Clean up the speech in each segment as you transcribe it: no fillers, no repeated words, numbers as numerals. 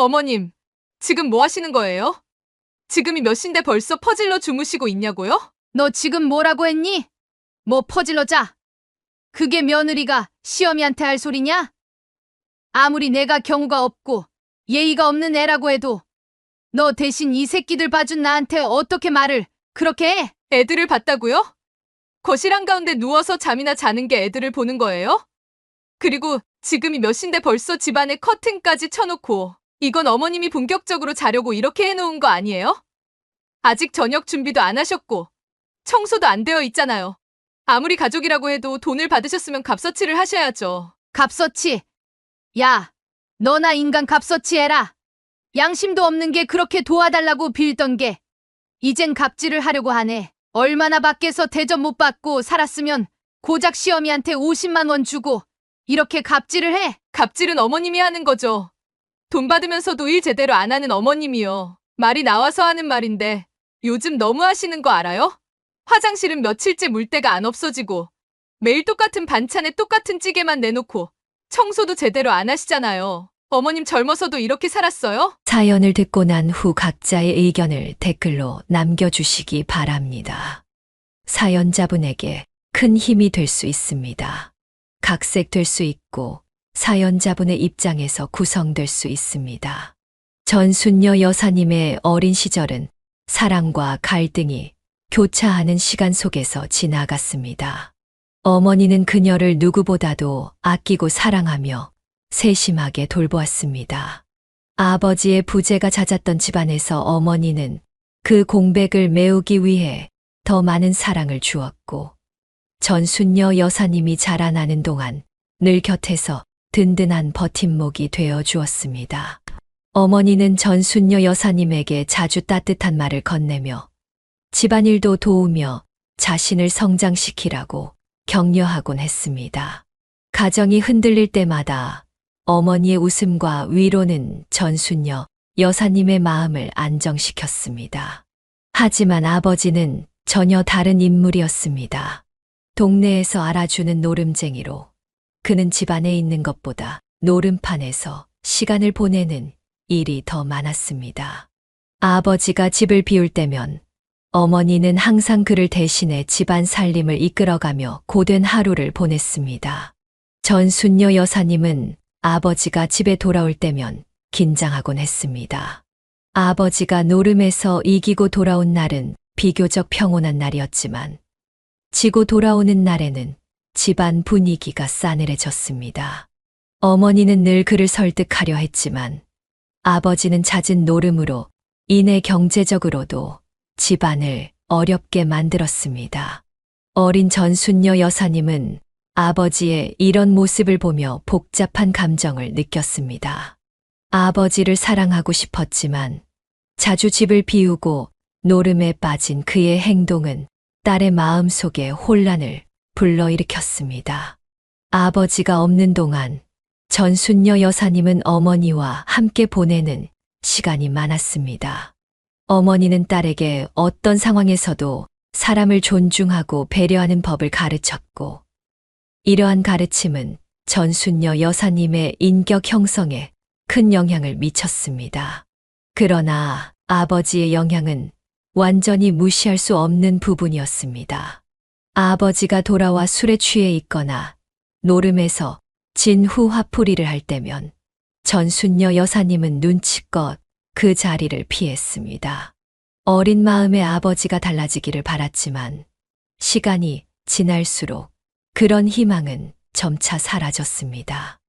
어머님, 지금 뭐 하시는 거예요? 지금이 몇 시인데 벌써 퍼질러 주무시고 있냐고요? 너 지금 뭐라고 했니? 뭐 퍼질러 자. 그게 며느리가 시어미한테 할 소리냐? 아무리 내가 경우가 없고 예의가 없는 애라고 해도 너 대신 이 새끼들 봐준 나한테 어떻게 말을 그렇게 해? 애들을 봤다고요? 거실 한가운데 누워서 잠이나 자는 게 애들을 보는 거예요? 그리고 지금이 몇 시인데 벌써 집안에 커튼까지 쳐놓고 이건 어머님이 본격적으로 자려고 이렇게 해놓은 거 아니에요? 아직 저녁 준비도 안 하셨고 청소도 안 되어 있잖아요. 아무리 가족이라고 해도 돈을 받으셨으면 값어치를 하셔야죠. 값어치. 야, 너나 인간 값어치 해라. 양심도 없는 게 그렇게 도와달라고 빌던 게 이젠 갑질을 하려고 하네. 얼마나 밖에서 대접 못 받고 살았으면 고작 시어미한테 50만 원 주고 이렇게 갑질을 해? 갑질은 어머님이 하는 거죠. 돈 받으면서도 일 제대로 안 하는 어머님이요. 말이 나와서 하는 말인데 요즘 너무 하시는 거 알아요? 화장실은 며칠째 물때가 안 없어지고 매일 똑같은 반찬에 똑같은 찌개만 내놓고 청소도 제대로 안 하시잖아요. 어머님 젊어서도 이렇게 살았어요? 사연을 듣고 난 후 각자의 의견을 댓글로 남겨주시기 바랍니다. 사연자분에게 큰 힘이 될 수 있습니다. 각색될 수 있고 사연자분의 입장에서 구성될 수 있습니다. 전순녀 여사님의 어린 시절은 사랑과 갈등이 교차하는 시간 속에서 지나갔습니다. 어머니는 그녀를 누구보다도 아끼고 사랑하며 세심하게 돌보았습니다. 아버지의 부재가 잦았던 집안에서 어머니는 그 공백을 메우기 위해 더 많은 사랑을 주었고, 전순녀 여사님이 자라나는 동안 늘 곁에서 든든한 버팀목이 되어 주었습니다. 어머니는 전순녀 여사님에게 자주 따뜻한 말을 건네며 집안일도 도우며 자신을 성장시키라고 격려하곤 했습니다. 가정이 흔들릴 때마다 어머니의 웃음과 위로는 전순녀 여사님의 마음을 안정시켰습니다. 하지만 아버지는 전혀 다른 인물이었습니다. 동네에서 알아주는 노름쟁이로 그는 집안에 있는 것보다 노름판에서 시간을 보내는 일이 더 많았습니다. 아버지가 집을 비울 때면 어머니는 항상 그를 대신해 집안 살림을 이끌어가며 고된 하루를 보냈습니다. 전순녀 여사님은 아버지가 집에 돌아올 때면 긴장하곤 했습니다. 아버지가 노름에서 이기고 돌아온 날은 비교적 평온한 날이었지만 지고 돌아오는 날에는 집안 분위기가 싸늘해졌습니다. 어머니는 늘 그를 설득하려 했지만 아버지는 잦은 노름으로 인해 경제적으로도 집안을 어렵게 만들었습니다. 어린 전순녀 여사님은 아버지의 이런 모습을 보며 복잡한 감정을 느꼈습니다. 아버지를 사랑하고 싶었지만 자주 집을 비우고 노름에 빠진 그의 행동은 딸의 마음속에 혼란을 불러일으켰습니다. 아버지가 없는 동안 전순녀 여사님은 어머니와 함께 보내는 시간이 많았습니다. 어머니는 딸에게 어떤 상황에서도 사람을 존중하고 배려하는 법을 가르쳤고, 이러한 가르침은 전순녀 여사님의 인격 형성에 큰 영향을 미쳤습니다. 그러나 아버지의 영향은 완전히 무시할 수 없는 부분이었습니다. 아버지가 돌아와 술에 취해 있거나 노름에서 진후 화풀이를 할 때면 전순녀 여사님은 눈치껏 그 자리를 피했습니다. 어린 마음의 아버지가 달라지기를 바랐지만 시간이 지날수록 그런 희망은 점차 사라졌습니다.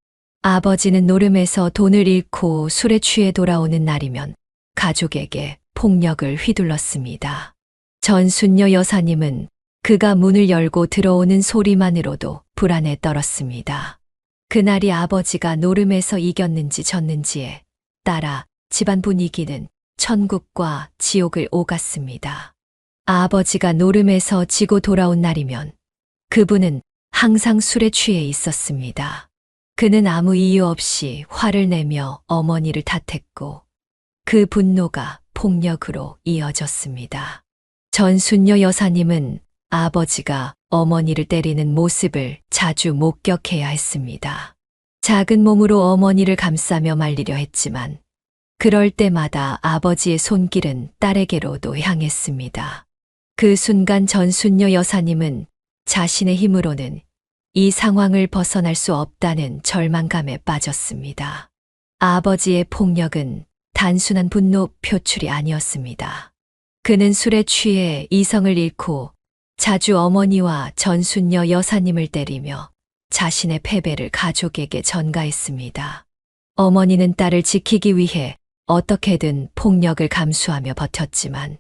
아버지는 노름에서 돈을 잃고 술에 취해 돌아오는 날이면 가족에게 폭력을 휘둘렀습니다. 전순녀 여사님은 그가 문을 열고 들어오는 소리만으로도 불안에 떨었습니다. 그날이 아버지가 노름에서 이겼는지 졌는지에 따라 집안 분위기는 천국과 지옥을 오갔습니다. 아버지가 노름에서 지고 돌아온 날이면 그분은 항상 술에 취해 있었습니다. 그는 아무 이유 없이 화를 내며 어머니를 탓했고 그 분노가 폭력으로 이어졌습니다. 전순녀 여사님은 아버지가 어머니를 때리는 모습을 자주 목격해야 했습니다. 작은 몸으로 어머니를 감싸며 말리려 했지만 그럴 때마다 아버지의 손길은 딸에게로도 향했습니다. 그 순간 전순녀 여사님은 자신의 힘으로는 이 상황을 벗어날 수 없다는 절망감에 빠졌습니다. 아버지의 폭력은 단순한 분노 표출이 아니었습니다. 그는 술에 취해 이성을 잃고 자주 어머니와 전순녀 여사님을 때리며 자신의 패배를 가족에게 전가했습니다. 어머니는 딸을 지키기 위해 어떻게든 폭력을 감수하며 버텼지만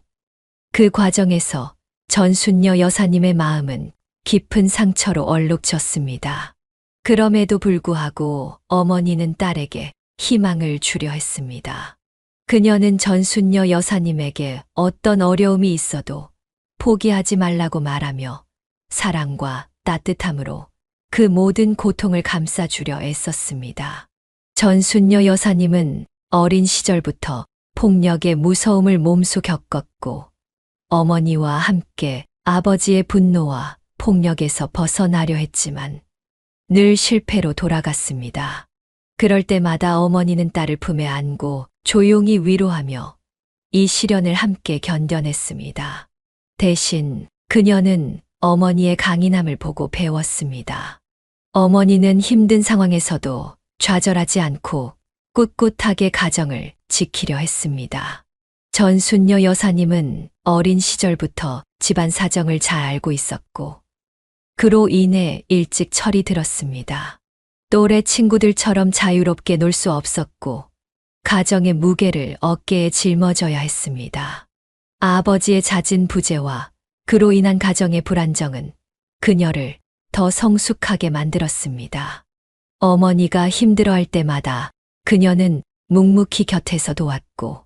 그 과정에서 전순녀 여사님의 마음은 깊은 상처로 얼룩졌습니다. 그럼에도 불구하고 어머니는 딸에게 희망을 주려 했습니다. 그녀는 전순녀 여사님에게 어떤 어려움이 있어도 포기하지 말라고 말하며 사랑과 따뜻함으로 그 모든 고통을 감싸주려 애썼습니다. 전순녀 여사님은 어린 시절부터 폭력의 무서움을 몸소 겪었고 어머니와 함께 아버지의 분노와 폭력에서 벗어나려 했지만 늘 실패로 돌아갔습니다. 그럴 때마다 어머니는 딸을 품에 안고 조용히 위로하며 이 시련을 함께 견뎌냈습니다. 대신 그녀는 어머니의 강인함을 보고 배웠습니다. 어머니는 힘든 상황에서도 좌절하지 않고 꿋꿋하게 가정을 지키려 했습니다. 전순녀 여사님은 어린 시절부터 집안 사정을 잘 알고 있었고 그로 인해 일찍 철이 들었습니다. 또래 친구들처럼 자유롭게 놀 수 없었고 가정의 무게를 어깨에 짊어져야 했습니다. 아버지의 잦은 부재와 그로 인한 가정의 불안정은 그녀를 더 성숙하게 만들었습니다. 어머니가 힘들어할 때마다 그녀는 묵묵히 곁에서 도왔고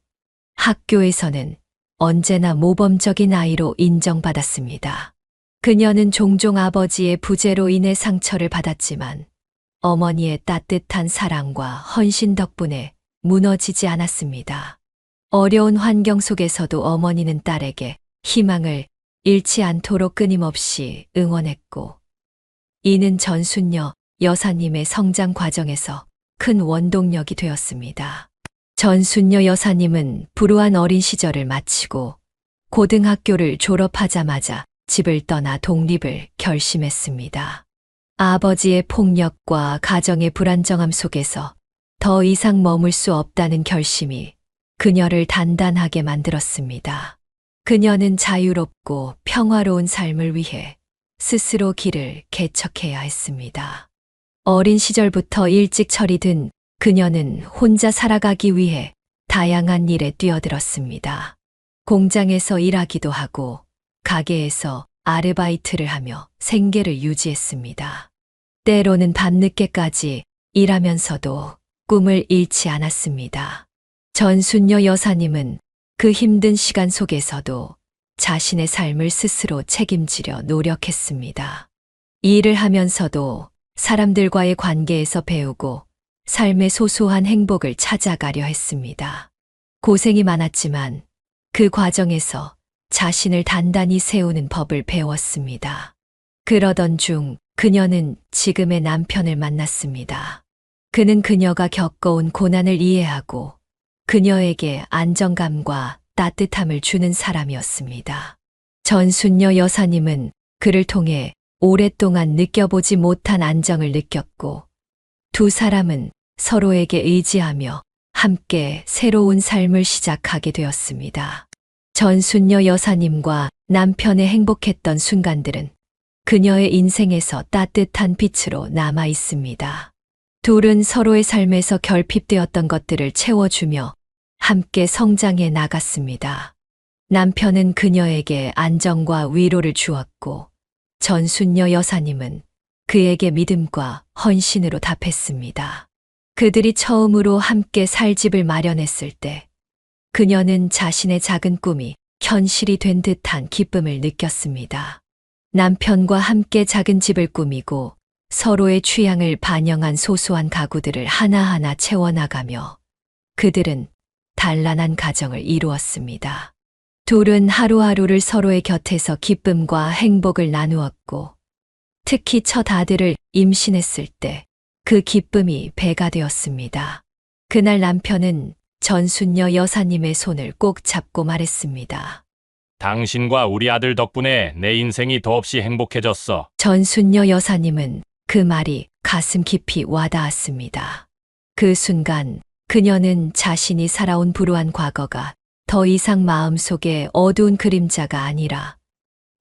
학교에서는 언제나 모범적인 아이로 인정받았습니다. 그녀는 종종 아버지의 부재로 인해 상처를 받았지만 어머니의 따뜻한 사랑과 헌신 덕분에 무너지지 않았습니다. 어려운 환경 속에서도 어머니는 딸에게 희망을 잃지 않도록 끊임없이 응원했고 이는 전순녀 여사님의 성장 과정에서 큰 원동력이 되었습니다. 전순녀 여사님은 불우한 어린 시절을 마치고 고등학교를 졸업하자마자 집을 떠나 독립을 결심했습니다. 아버지의 폭력과 가정의 불안정함 속에서 더 이상 머물 수 없다는 결심이 그녀를 단단하게 만들었습니다. 그녀는 자유롭고 평화로운 삶을 위해 스스로 길을 개척해야 했습니다. 어린 시절부터 일찍 철이 든 그녀는 혼자 살아가기 위해 다양한 일에 뛰어들었습니다. 공장에서 일하기도 하고 가게에서 아르바이트를 하며 생계를 유지했습니다. 때로는 밤늦게까지 일하면서도 꿈을 잃지 않았습니다. 전순녀 여사님은 그 힘든 시간 속에서도 자신의 삶을 스스로 책임지려 노력했습니다. 일을 하면서도 사람들과의 관계에서 배우고 삶의 소소한 행복을 찾아가려 했습니다. 고생이 많았지만 그 과정에서 자신을 단단히 세우는 법을 배웠습니다. 그러던 중 그녀는 지금의 남편을 만났습니다. 그는 그녀가 겪어온 고난을 이해하고 그녀에게 안정감과 따뜻함을 주는 사람이었습니다. 전순녀 여사님은 그를 통해 오랫동안 느껴보지 못한 안정을 느꼈고 두 사람은 서로에게 의지하며 함께 새로운 삶을 시작하게 되었습니다. 전순녀 여사님과 남편의 행복했던 순간들은 그녀의 인생에서 따뜻한 빛으로 남아 있습니다. 둘은 서로의 삶에서 결핍되었던 것들을 채워주며 함께 성장해 나갔습니다. 남편은 그녀에게 안정과 위로를 주었고 전순녀 여사님은 그에게 믿음과 헌신으로 답했습니다. 그들이 처음으로 함께 살 집을 마련했을 때 그녀는 자신의 작은 꿈이 현실이 된 듯한 기쁨을 느꼈습니다. 남편과 함께 작은 집을 꾸미고 서로의 취향을 반영한 소소한 가구들을 하나하나 채워나가며 그들은 단란한 가정을 이루었습니다. 둘은 하루하루를 서로의 곁에서 기쁨과 행복을 나누었고 특히 첫 아들을 임신했을 때 그 기쁨이 배가 되었습니다. 그날 남편은 전순녀 여사님의 손을 꼭 잡고 말했습니다. 당신과 우리 아들 덕분에 내 인생이 더없이 행복해졌어. 전순녀 여사님은 그 말이 가슴 깊이 와닿았습니다. 그 순간 그녀는 자신이 살아온 불우한 과거가 더 이상 마음속에 어두운 그림자가 아니라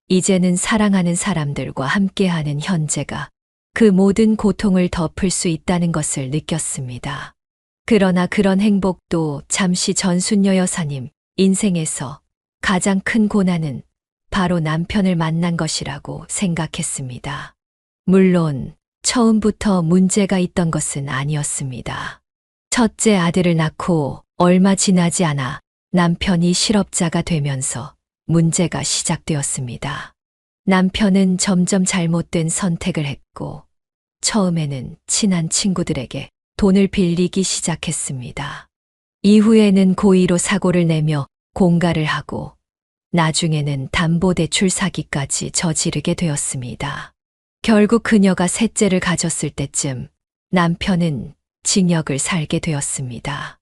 이제는 사랑하는 사람들과 함께하는 현재가 그 모든 고통을 덮을 수 있다는 것을 느꼈습니다. 그러나 그런 행복도 잠시 전순녀 여사님 인생에서 가장 큰 고난은 바로 남편을 만난 것이라고 생각했습니다. 물론 처음부터 문제가 있던 것은 아니었습니다. 첫째 아들을 낳고 얼마 지나지 않아 남편이 실업자가 되면서 문제가 시작되었습니다. 남편은 점점 잘못된 선택을 했고 처음에는 친한 친구들에게 돈을 빌리기 시작했습니다. 이후에는 고의로 사고를 내며 공갈을 하고 나중에는 담보대출 사기까지 저지르게 되었습니다. 결국 그녀가 셋째를 가졌을 때쯤 남편은 징역을 살게 되었습니다.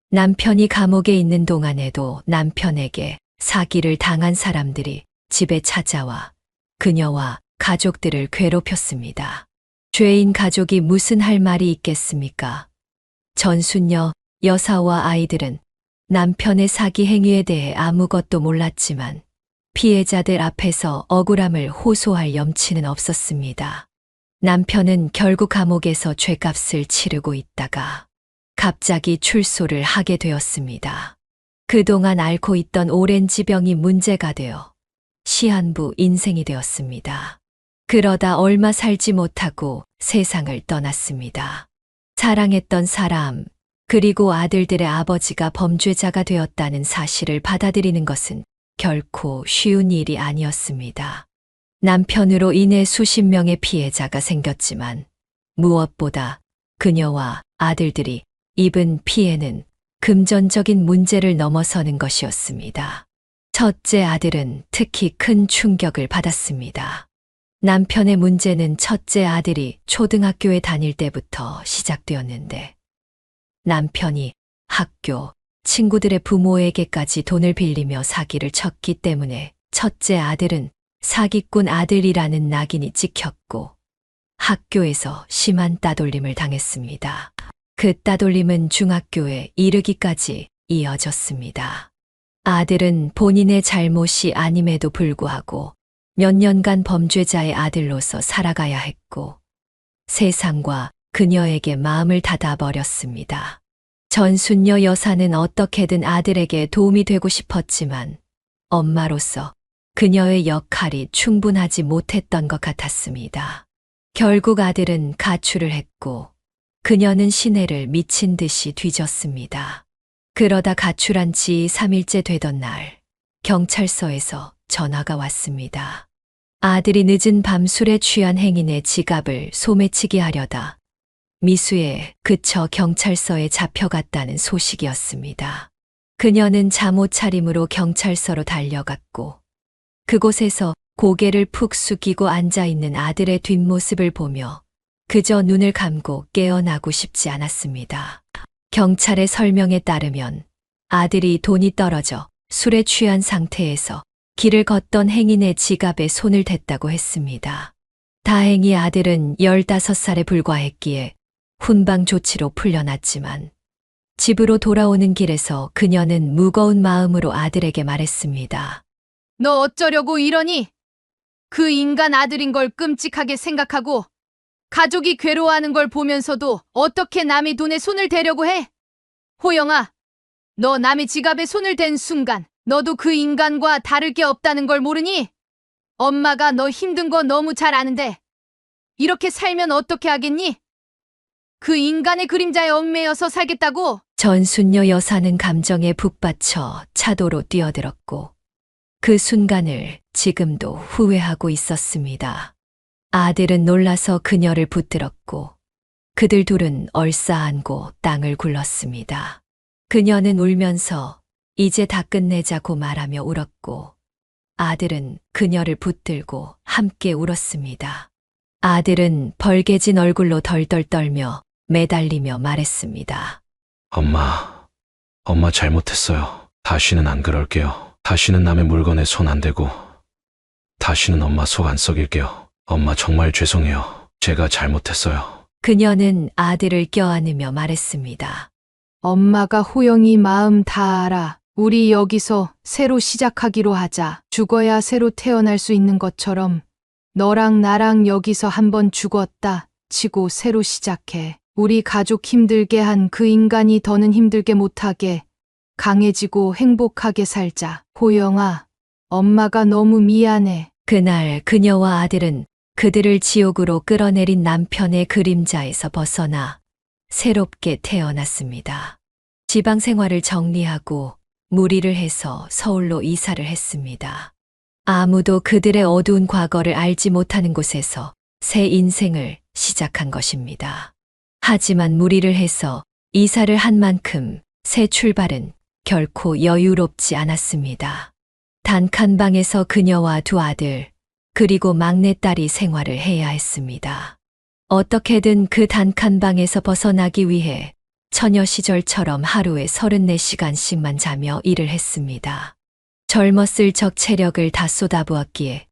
남편이 감옥에 있는 동안에도 남편에게 사기를 당한 사람들이 집에 찾아와 그녀와 가족들을 괴롭혔습니다. 죄인 가족이 무슨 할 말이 있겠습니까? 전순녀 여사와 아이들은 남편의 사기 행위에 대해 아무것도 몰랐지만 피해자들 앞에서 억울함을 호소할 염치는 없었습니다. 남편은 결국 감옥에서 죗값을 치르고 있다가 갑자기 출소를 하게 되었습니다. 그동안 앓고 있던 오렌지병이 문제가 되어 시한부 인생이 되었습니다. 그러다 얼마 살지 못하고 세상을 떠났습니다. 사랑했던 사람, 그리고 아들들의 아버지가 범죄자가 되었다는 사실을 받아들이는 것은 결코 쉬운 일이 아니었습니다. 남편으로 인해 수십 명의 피해자가 생겼지만 무엇보다 그녀와 아들들이 입은 피해는 금전적인 문제를 넘어서는 것이었습니다. 첫째 아들은 특히 큰 충격을 받았습니다. 남편의 문제는 첫째 아들이 초등학교에 다닐 때부터 시작되었는데 남편이 학교, 친구들의 부모에게까지 돈을 빌리며 사기를 쳤기 때문에 첫째 아들은 사기꾼 아들이라는 낙인이 찍혔고 학교에서 심한 따돌림을 당했습니다. 그 따돌림은 중학교에 이르기까지 이어졌습니다. 아들은 본인의 잘못이 아님에도 불구하고 몇 년간 범죄자의 아들로서 살아가야 했고 세상과 그녀에게 마음을 닫아버렸습니다. 전순녀 여사는 어떻게든 아들에게 도움이 되고 싶었지만 엄마로서 그녀의 역할이 충분하지 못했던 것 같았습니다. 결국 아들은 가출을 했고 그녀는 시내를 미친 듯이 뒤졌습니다. 그러다 가출한 지 3일째 되던 날 경찰서에서 전화가 왔습니다. 아들이 늦은 밤 술에 취한 행인의 지갑을 소매치기 하려다 미수에 그쳐 경찰서에 잡혀갔다는 소식이었습니다. 그녀는 잠옷 차림으로 경찰서로 달려갔고 그곳에서 고개를 푹 숙이고 앉아있는 아들의 뒷모습을 보며 그저 눈을 감고 깨어나고 싶지 않았습니다. 경찰의 설명에 따르면 아들이 돈이 떨어져 술에 취한 상태에서 길을 걷던 행인의 지갑에 손을 댔다고 했습니다. 다행히 아들은 15살에 불과했기에 훈방 조치로 풀려났지만 집으로 돌아오는 길에서 그녀는 무거운 마음으로 아들에게 말했습니다. 너 어쩌려고 이러니? 그 인간 아들인 걸 끔찍하게 생각하고 가족이 괴로워하는 걸 보면서도 어떻게 남의 돈에 손을 대려고 해? 호영아, 너 남의 지갑에 손을 댄 순간 너도 그 인간과 다를 게 없다는 걸 모르니? 엄마가 너 힘든 거 너무 잘 아는데 이렇게 살면 어떻게 하겠니? 그 인간의 그림자에 얽매여서 살겠다고? 전순녀 여사는 감정에 북받쳐 차도로 뛰어들었고 그 순간을 지금도 후회하고 있었습니다. 아들은 놀라서 그녀를 붙들었고 그들 둘은 얼싸안고 땅을 굴렀습니다. 그녀는 울면서 이제 다 끝내자고 말하며 울었고 아들은 그녀를 붙들고 함께 울었습니다. 아들은 벌개진 얼굴로 덜덜 떨며 매달리며 말했습니다. 엄마, 엄마 잘못했어요. 다시는 안 그럴게요. 다시는 남의 물건에 손 안 대고, 다시는 엄마 속 안 썩일게요. 엄마 정말 죄송해요. 제가 잘못했어요. 그녀는 아들을 껴안으며 말했습니다. 엄마가 호영이 마음 다 알아. 우리 여기서 새로 시작하기로 하자. 죽어야 새로 태어날 수 있는 것처럼 너랑 나랑 여기서 한번 죽었다 치고 새로 시작해. 우리 가족 힘들게 한 그 인간이 더는 힘들게 못하게 강해지고 행복하게 살자. 호영아, 엄마가 너무 미안해. 그날 그녀와 아들은 그들을 지옥으로 끌어내린 남편의 그림자에서 벗어나 새롭게 태어났습니다. 지방 생활을 정리하고 무리를 해서 서울로 이사를 했습니다. 아무도 그들의 어두운 과거를 알지 못하는 곳에서 새 인생을 시작한 것입니다. 하지만 무리를 해서 이사를 한 만큼 새 출발은 결코 여유롭지 않았습니다. 단칸방에서 그녀와 두 아들, 그리고 막내딸이 생활을 해야 했습니다. 어떻게든 그 단칸방에서 벗어나기 위해 처녀 시절처럼 하루에 34시간씩만 자며 일을 했습니다. 젊었을 적 체력을 다 쏟아부었기에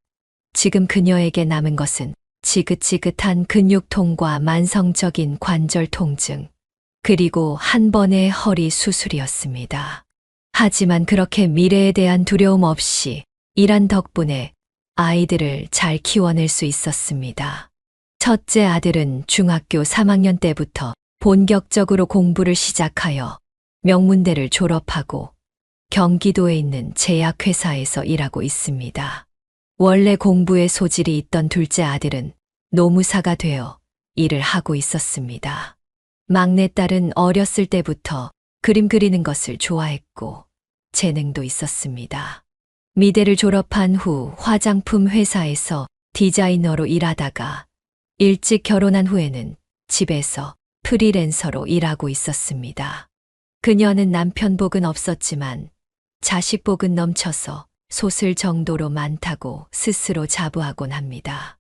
지금 그녀에게 남은 것은 지긋지긋한 근육통과 만성적인 관절 통증, 그리고 한 번의 허리 수술이었습니다. 하지만 그렇게 미래에 대한 두려움 없이 일한 덕분에 아이들을 잘 키워낼 수 있었습니다. 첫째 아들은 중학교 3학년 때부터 본격적으로 공부를 시작하여 명문대를 졸업하고 경기도에 있는 제약회사에서 일하고 있습니다. 원래 공부에 소질이 있던 둘째 아들은 노무사가 되어 일을 하고 있었습니다. 막내딸은 어렸을 때부터 그림 그리는 것을 좋아했고 재능도 있었습니다. 미대를 졸업한 후 화장품 회사에서 디자이너로 일하다가 일찍 결혼한 후에는 집에서 프리랜서로 일하고 있었습니다. 그녀는 남편 복은 없었지만 자식 복은 넘쳐서 솟을 정도로 많다고 스스로 자부하곤 합니다.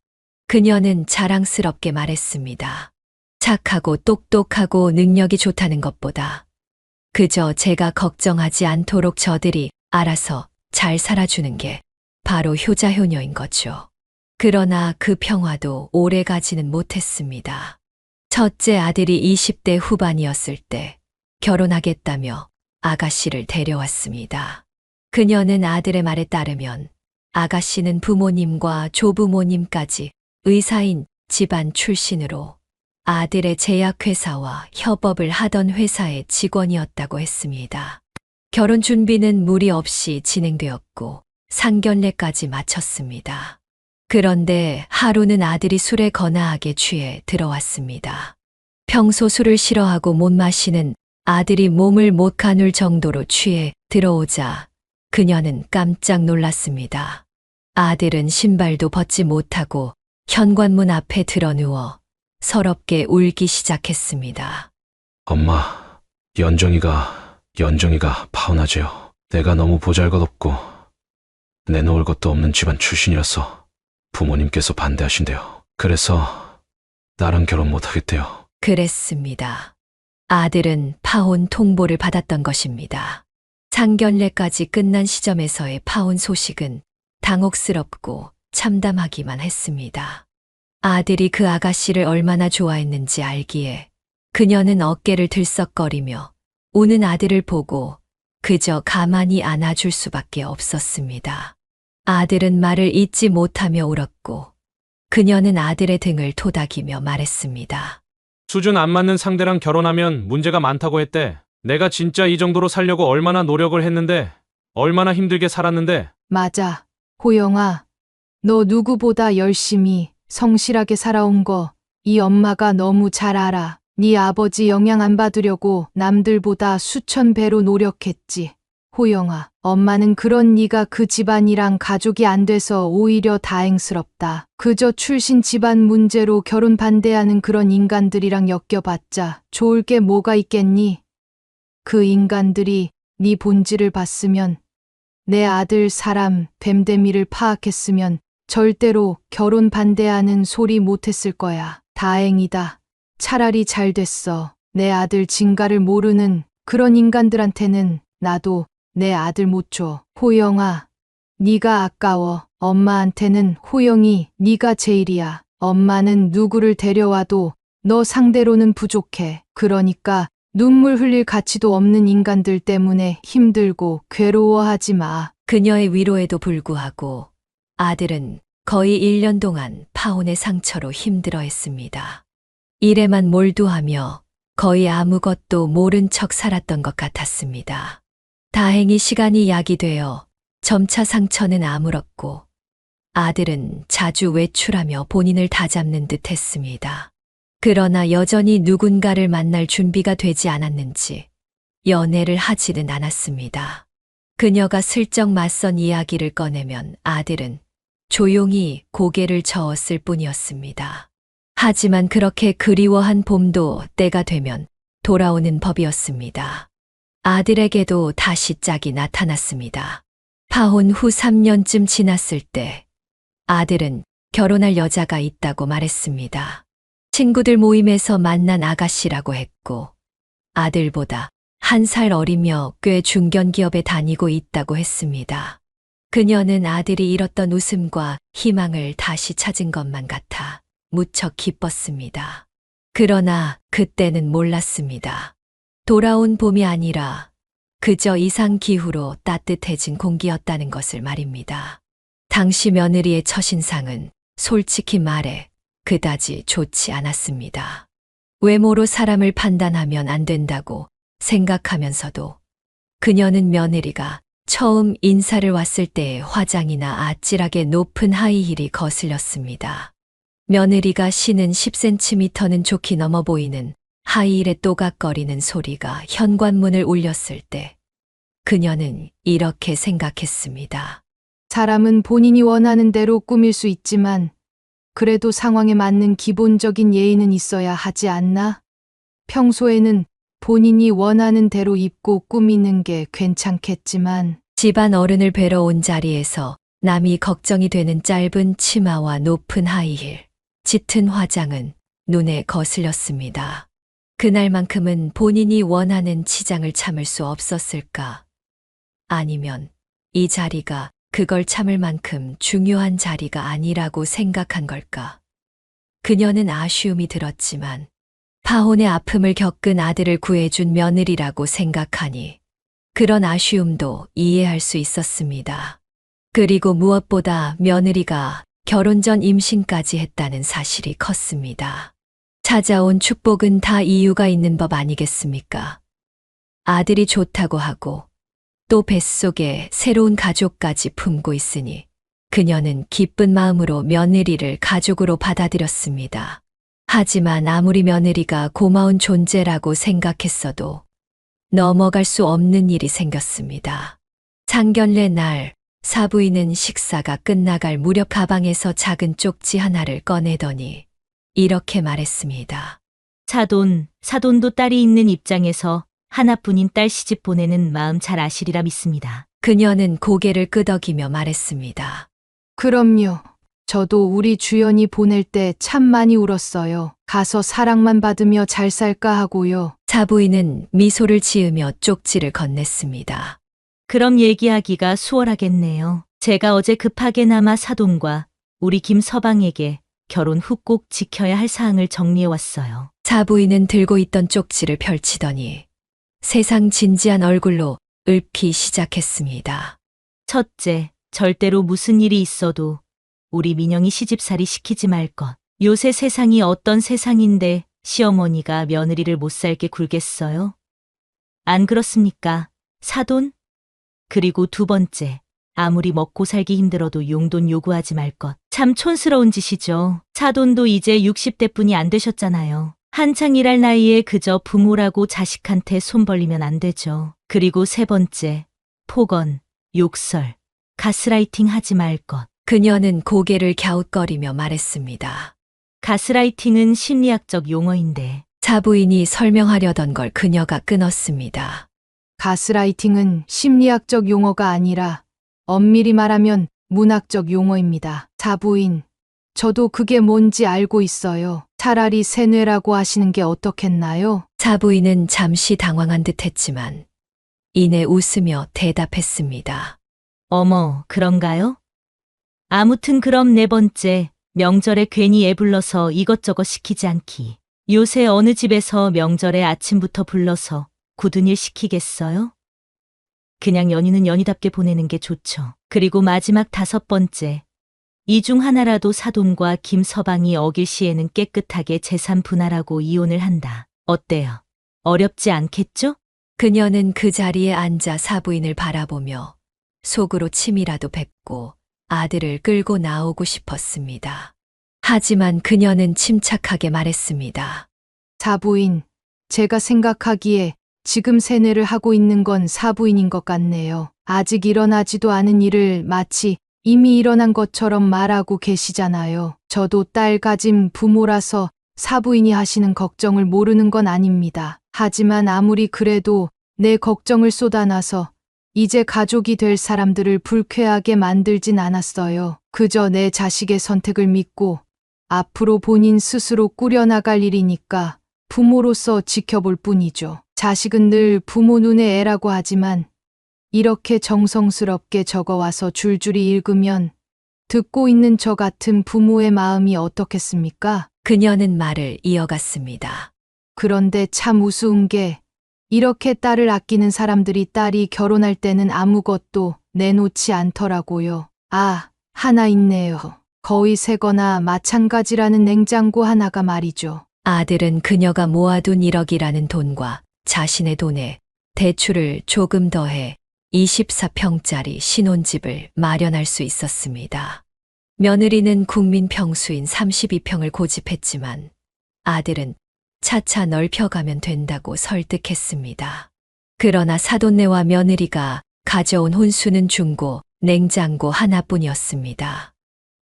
그녀는 자랑스럽게 말했습니다. 착하고 똑똑하고 능력이 좋다는 것보다 그저 제가 걱정하지 않도록 저들이 알아서 잘 살아주는 게 바로 효자효녀인 거죠. 그러나 그 평화도 오래 가지는 못했습니다. 첫째 아들이 20대 후반이었을 때 결혼하겠다며 아가씨를 데려왔습니다. 그녀는 아들의 말에 따르면 아가씨는 부모님과 조부모님까지 의사인 집안 출신으로 아들의 제약회사와 협업을 하던 회사의 직원이었다고 했습니다. 결혼 준비는 무리 없이 진행되었고 상견례까지 마쳤습니다. 그런데 하루는 아들이 술에 거나하게 취해 들어왔습니다. 평소 술을 싫어하고 못 마시는 아들이 몸을 못 가눌 정도로 취해 들어오자 그녀는 깜짝 놀랐습니다. 아들은 신발도 벗지 못하고 현관문 앞에 드러누워 서럽게 울기 시작했습니다. 엄마, 연정이가 파혼하재요. 내가 너무 보잘것없고 내놓을 것도 없는 집안 출신이라서 부모님께서 반대하신대요. 그래서 나랑 결혼 못하겠대요. 그랬습니다. 아들은 파혼 통보를 받았던 것입니다. 상견례까지 끝난 시점에서의 파혼 소식은 당혹스럽고 참담하기만 했습니다. 아들이 그 아가씨를 얼마나 좋아했는지 알기에 그녀는 어깨를 들썩거리며 우는 아들을 보고 그저 가만히 안아줄 수밖에 없었습니다. 아들은 말을 잇지 못하며 울었고 그녀는 아들의 등을 토닥이며 말했습니다. 수준 안 맞는 상대랑 결혼하면 문제가 많다고 했대. 내가 진짜 이 정도로 살려고 얼마나 노력을 했는데, 얼마나 힘들게 살았는데. 맞아. 호영아, 너 누구보다 열심히 성실하게 살아온 거 이 엄마가 너무 잘 알아. 네 아버지 영향 안 받으려고 남들보다 수천 배로 노력했지. 호영아, 엄마는 그런 네가 그 집안이랑 가족이 안 돼서 오히려 다행스럽다. 그저 출신 집안 문제로 결혼 반대하는 그런 인간들이랑 엮여봤자 좋을 게 뭐가 있겠니? 그 인간들이 네 본질을 봤으면, 내 아들 사람 뱀대미를 파악했으면 절대로 결혼 반대하는 소리 못했을 거야. 다행이다. 차라리 잘 됐어. 내 아들 진가를 모르는 그런 인간들한테는 나도 내 아들 못 줘. 호영아, 네가 아까워. 엄마한테는 호영이 네가 제일이야. 엄마는 누구를 데려와도 너 상대로는 부족해. 그러니까 눈물 흘릴 가치도 없는 인간들 때문에 힘들고 괴로워하지 마. 그녀의 위로에도 불구하고 아들은 거의 1년 동안 파혼의 상처로 힘들어했습니다. 일에만 몰두하며 거의 아무것도 모른 척 살았던 것 같았습니다. 다행히 시간이 약이 되어 점차 상처는 아물었고 아들은 자주 외출하며 본인을 다잡는 듯 했습니다. 그러나 여전히 누군가를 만날 준비가 되지 않았는지 연애를 하지는 않았습니다. 그녀가 슬쩍 맞선 이야기를 꺼내면 아들은 조용히 고개를 저었을 뿐이었습니다. 하지만 그렇게 그리워한 봄도 때가 되면 돌아오는 법이었습니다. 아들에게도 다시 짝이 나타났습니다. 파혼 후 3년쯤 지났을 때 아들은 결혼할 여자가 있다고 말했습니다. 친구들 모임에서 만난 아가씨라고 했고 아들보다 1살 어리며 꽤 중견기업에 다니고 있다고 했습니다. 그녀는 아들이 잃었던 웃음과 희망을 다시 찾은 것만 같아 무척 기뻤습니다. 그러나 그때는 몰랐습니다. 돌아온 봄이 아니라 그저 이상 기후로 따뜻해진 공기였다는 것을 말입니다. 당시 며느리의 첫인상은 솔직히 말해 그다지 좋지 않았습니다. 외모로 사람을 판단하면 안 된다고 생각하면서도 그녀는 며느리가 처음 인사를 왔을 때의 화장이나 아찔하게 높은 하이힐이 거슬렸습니다. 며느리가 신은 10cm는 좋게 넘어 보이는 하이힐의 또각거리는 소리가 현관문을 울렸을 때 그녀는 이렇게 생각했습니다. 사람은 본인이 원하는 대로 꾸밀 수 있지만 그래도 상황에 맞는 기본적인 예의는 있어야 하지 않나? 평소에는 본인이 원하는 대로 입고 꾸미는 게 괜찮겠지만 집안 어른을 뵈러 온 자리에서 남이 걱정이 되는 짧은 치마와 높은 하이힐, 짙은 화장은 눈에 거슬렸습니다. 그날만큼은 본인이 원하는 치장을 참을 수 없었을까? 아니면 이 자리가 그걸 참을 만큼 중요한 자리가 아니라고 생각한 걸까? 그녀는 아쉬움이 들었지만 파혼의 아픔을 겪은 아들을 구해준 며느리라고 생각하니 그런 아쉬움도 이해할 수 있었습니다. 그리고 무엇보다 며느리가 결혼 전 임신까지 했다는 사실이 컸습니다. 찾아온 축복은 다 이유가 있는 법 아니겠습니까? 아들이 좋다고 하고 또 뱃속에 새로운 가족까지 품고 있으니 그녀는 기쁜 마음으로 며느리를 가족으로 받아들였습니다. 하지만 아무리 며느리가 고마운 존재라고 생각했어도 넘어갈 수 없는 일이 생겼습니다. 상견례 날 사부인은 식사가 끝나갈 무렵 가방에서 작은 쪽지 하나를 꺼내더니 이렇게 말했습니다. 사돈도 딸이 있는 입장에서 하나뿐인 딸 시집 보내는 마음 잘 아시리라 믿습니다. 그녀는 고개를 끄덕이며 말했습니다. 그럼요. 저도 우리 주연이 보낼 때 참 많이 울었어요. 가서 사랑만 받으며 잘 살까 하고요. 사부인은 미소를 지으며 쪽지를 건넸습니다. 그럼 얘기하기가 수월하겠네요. 제가 어제 급하게나마 사돈과 우리 김서방에게 결혼 후 꼭 지켜야 할 사항을 정리해왔어요. 사부인은 들고 있던 쪽지를 펼치더니 세상 진지한 얼굴로 읊기 시작했습니다. 첫째, 절대로 무슨 일이 있어도 우리 민영이 시집살이 시키지 말 것. 요새 세상이 어떤 세상인데 시어머니가 며느리를 못 살게 굴겠어요? 안 그렇습니까, 사돈? 그리고 두 번째, 아무리 먹고 살기 힘들어도 용돈 요구하지 말 것. 참 촌스러운 짓이죠. 사돈도 이제 60대뿐이 안 되셨잖아요. 한창 일할 나이에 그저 부모라고 자식한테 손 벌리면 안 되죠. 그리고 세 번째, 폭언, 욕설, 가스라이팅 하지 말 것. 그녀는 고개를 갸웃거리며 말했습니다. 가스라이팅은 심리학적 용어인데 사부인이 설명하려던 걸 그녀가 끊었습니다. 가스라이팅은 심리학적 용어가 아니라 엄밀히 말하면 문학적 용어입니다. 사부인, 저도 그게 뭔지 알고 있어요. 차라리 세뇌라고 하시는 게 어떻겠나요? 사부인은 잠시 당황한 듯 했지만 이내 웃으며 대답했습니다. 어머, 그런가요? 아무튼 그럼 네 번째, 명절에 괜히 애 불러서 이것저것 시키지 않기. 요새 어느 집에서 명절에 아침부터 불러서 굳은 일 시키겠어요? 그냥 연휴는 연휴답게 보내는 게 좋죠. 그리고 마지막 다섯 번째, 이 중 하나라도 사돈과 김서방이 어길 시에는 깨끗하게 재산 분할하고 이혼을 한다. 어때요? 어렵지 않겠죠? 그녀는 그 자리에 앉아 사부인을 바라보며 속으로 침이라도 뱉고 아들을 끌고 나오고 싶었습니다. 하지만 그녀는 침착하게 말했습니다. 사부인, 제가 생각하기에 지금 세뇌를 하고 있는 건 사부인인 것 같네요. 아직 일어나지도 않은 일을 마치 이미 일어난 것처럼 말하고 계시잖아요. 저도 딸 가진 부모라서 사부인이 하시는 걱정을 모르는 건 아닙니다. 하지만 아무리 그래도 내 걱정을 쏟아놔서 이제 가족이 될 사람들을 불쾌하게 만들진 않았어요. 그저 내 자식의 선택을 믿고 앞으로 본인 스스로 꾸려나갈 일이니까 부모로서 지켜볼 뿐이죠. 자식은 늘 부모 눈에 애라고 하지만 이렇게 정성스럽게 적어와서 줄줄이 읽으면 듣고 있는 저 같은 부모의 마음이 어떻겠습니까? 그녀는 말을 이어갔습니다. 그런데 참 우스운 게 이렇게 딸을 아끼는 사람들이 딸이 결혼할 때는 아무것도 내놓지 않더라고요. 아, 하나 있네요. 거의 새거나 마찬가지라는 냉장고 하나가 말이죠. 아들은 그녀가 모아둔 1억이라는 돈과 자신의 돈에 대출을 조금 더해 24평짜리 신혼집을 마련할 수 있었습니다. 며느리는 국민 평수인 32평을 고집했지만 아들은 차차 넓혀가면 된다고 설득했습니다. 그러나 사돈네와 며느리가 가져온 혼수는 중고 냉장고 하나뿐이었습니다.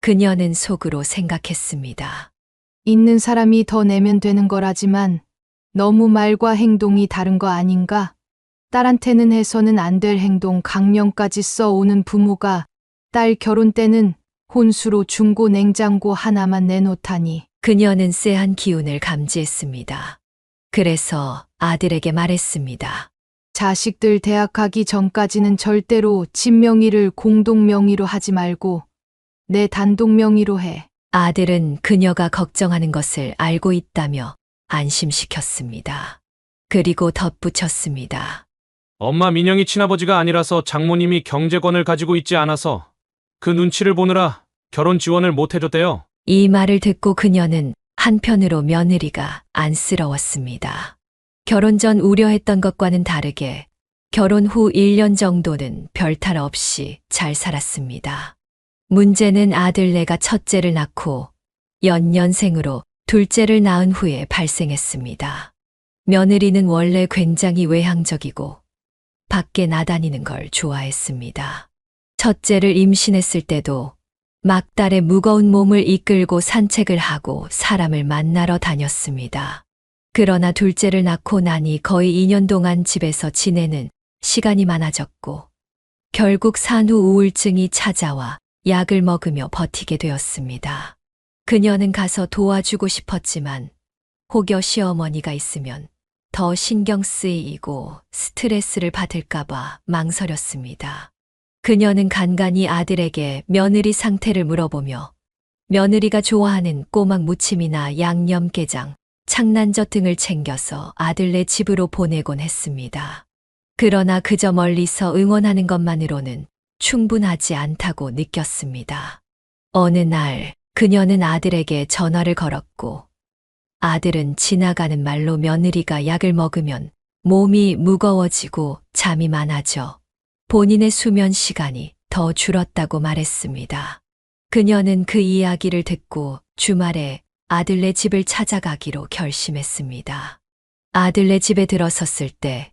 그녀는 속으로 생각했습니다. 있는 사람이 더 내면 되는 거라지만 너무 말과 행동이 다른 거 아닌가? 딸한테는 해서는 안 될 행동 강령까지 써오는 부모가 딸 결혼 때는 혼수로 중고 냉장고 하나만 내놓다니. 그녀는 쎄한 기운을 감지했습니다. 그래서 아들에게 말했습니다. 자식들 대학 가기 전까지는 절대로 집 명의를 공동 명의로 하지 말고 내 단독 명의로 해. 아들은 그녀가 걱정하는 것을 알고 있다며 안심시켰습니다. 그리고 덧붙였습니다. 엄마 민영이 친아버지가 아니라서 장모님이 경제권을 가지고 있지 않아서 그 눈치를 보느라 결혼 지원을 못 해줬대요. 이 말을 듣고 그녀는 한편으로 며느리가 안쓰러웠습니다. 결혼 전 우려했던 것과는 다르게 결혼 후 1년 정도는 별탈 없이 잘 살았습니다. 문제는 아들네가 첫째를 낳고 연년생으로 둘째를 낳은 후에 발생했습니다. 며느리는 원래 굉장히 외향적이고 밖에 나다니는 걸 좋아했습니다. 첫째를 임신했을 때도 막달의 무거운 몸을 이끌고 산책을 하고 사람을 만나러 다녔습니다. 그러나 둘째를 낳고 나니 거의 2년 동안 집에서 지내는 시간이 많아졌고 결국 산후 우울증이 찾아와 약을 먹으며 버티게 되었습니다. 그녀는 가서 도와주고 싶었지만 혹여 시어머니가 있으면 더 신경 쓰이고 스트레스를 받을까봐 망설였습니다. 그녀는 간간히 아들에게 며느리 상태를 물어보며 며느리가 좋아하는 꼬막 무침이나 양념게장, 창난젓 등을 챙겨서 아들네 집으로 보내곤 했습니다. 그러나 그저 멀리서 응원하는 것만으로는 충분하지 않다고 느꼈습니다. 어느 날 그녀는 아들에게 전화를 걸었고 아들은 지나가는 말로 며느리가 약을 먹으면 몸이 무거워지고 잠이 많아져 본인의 수면 시간이 더 줄었다고 말했습니다. 그녀는 그 이야기를 듣고 주말에 아들네 집을 찾아가기로 결심했습니다. 아들네 집에 들어섰을 때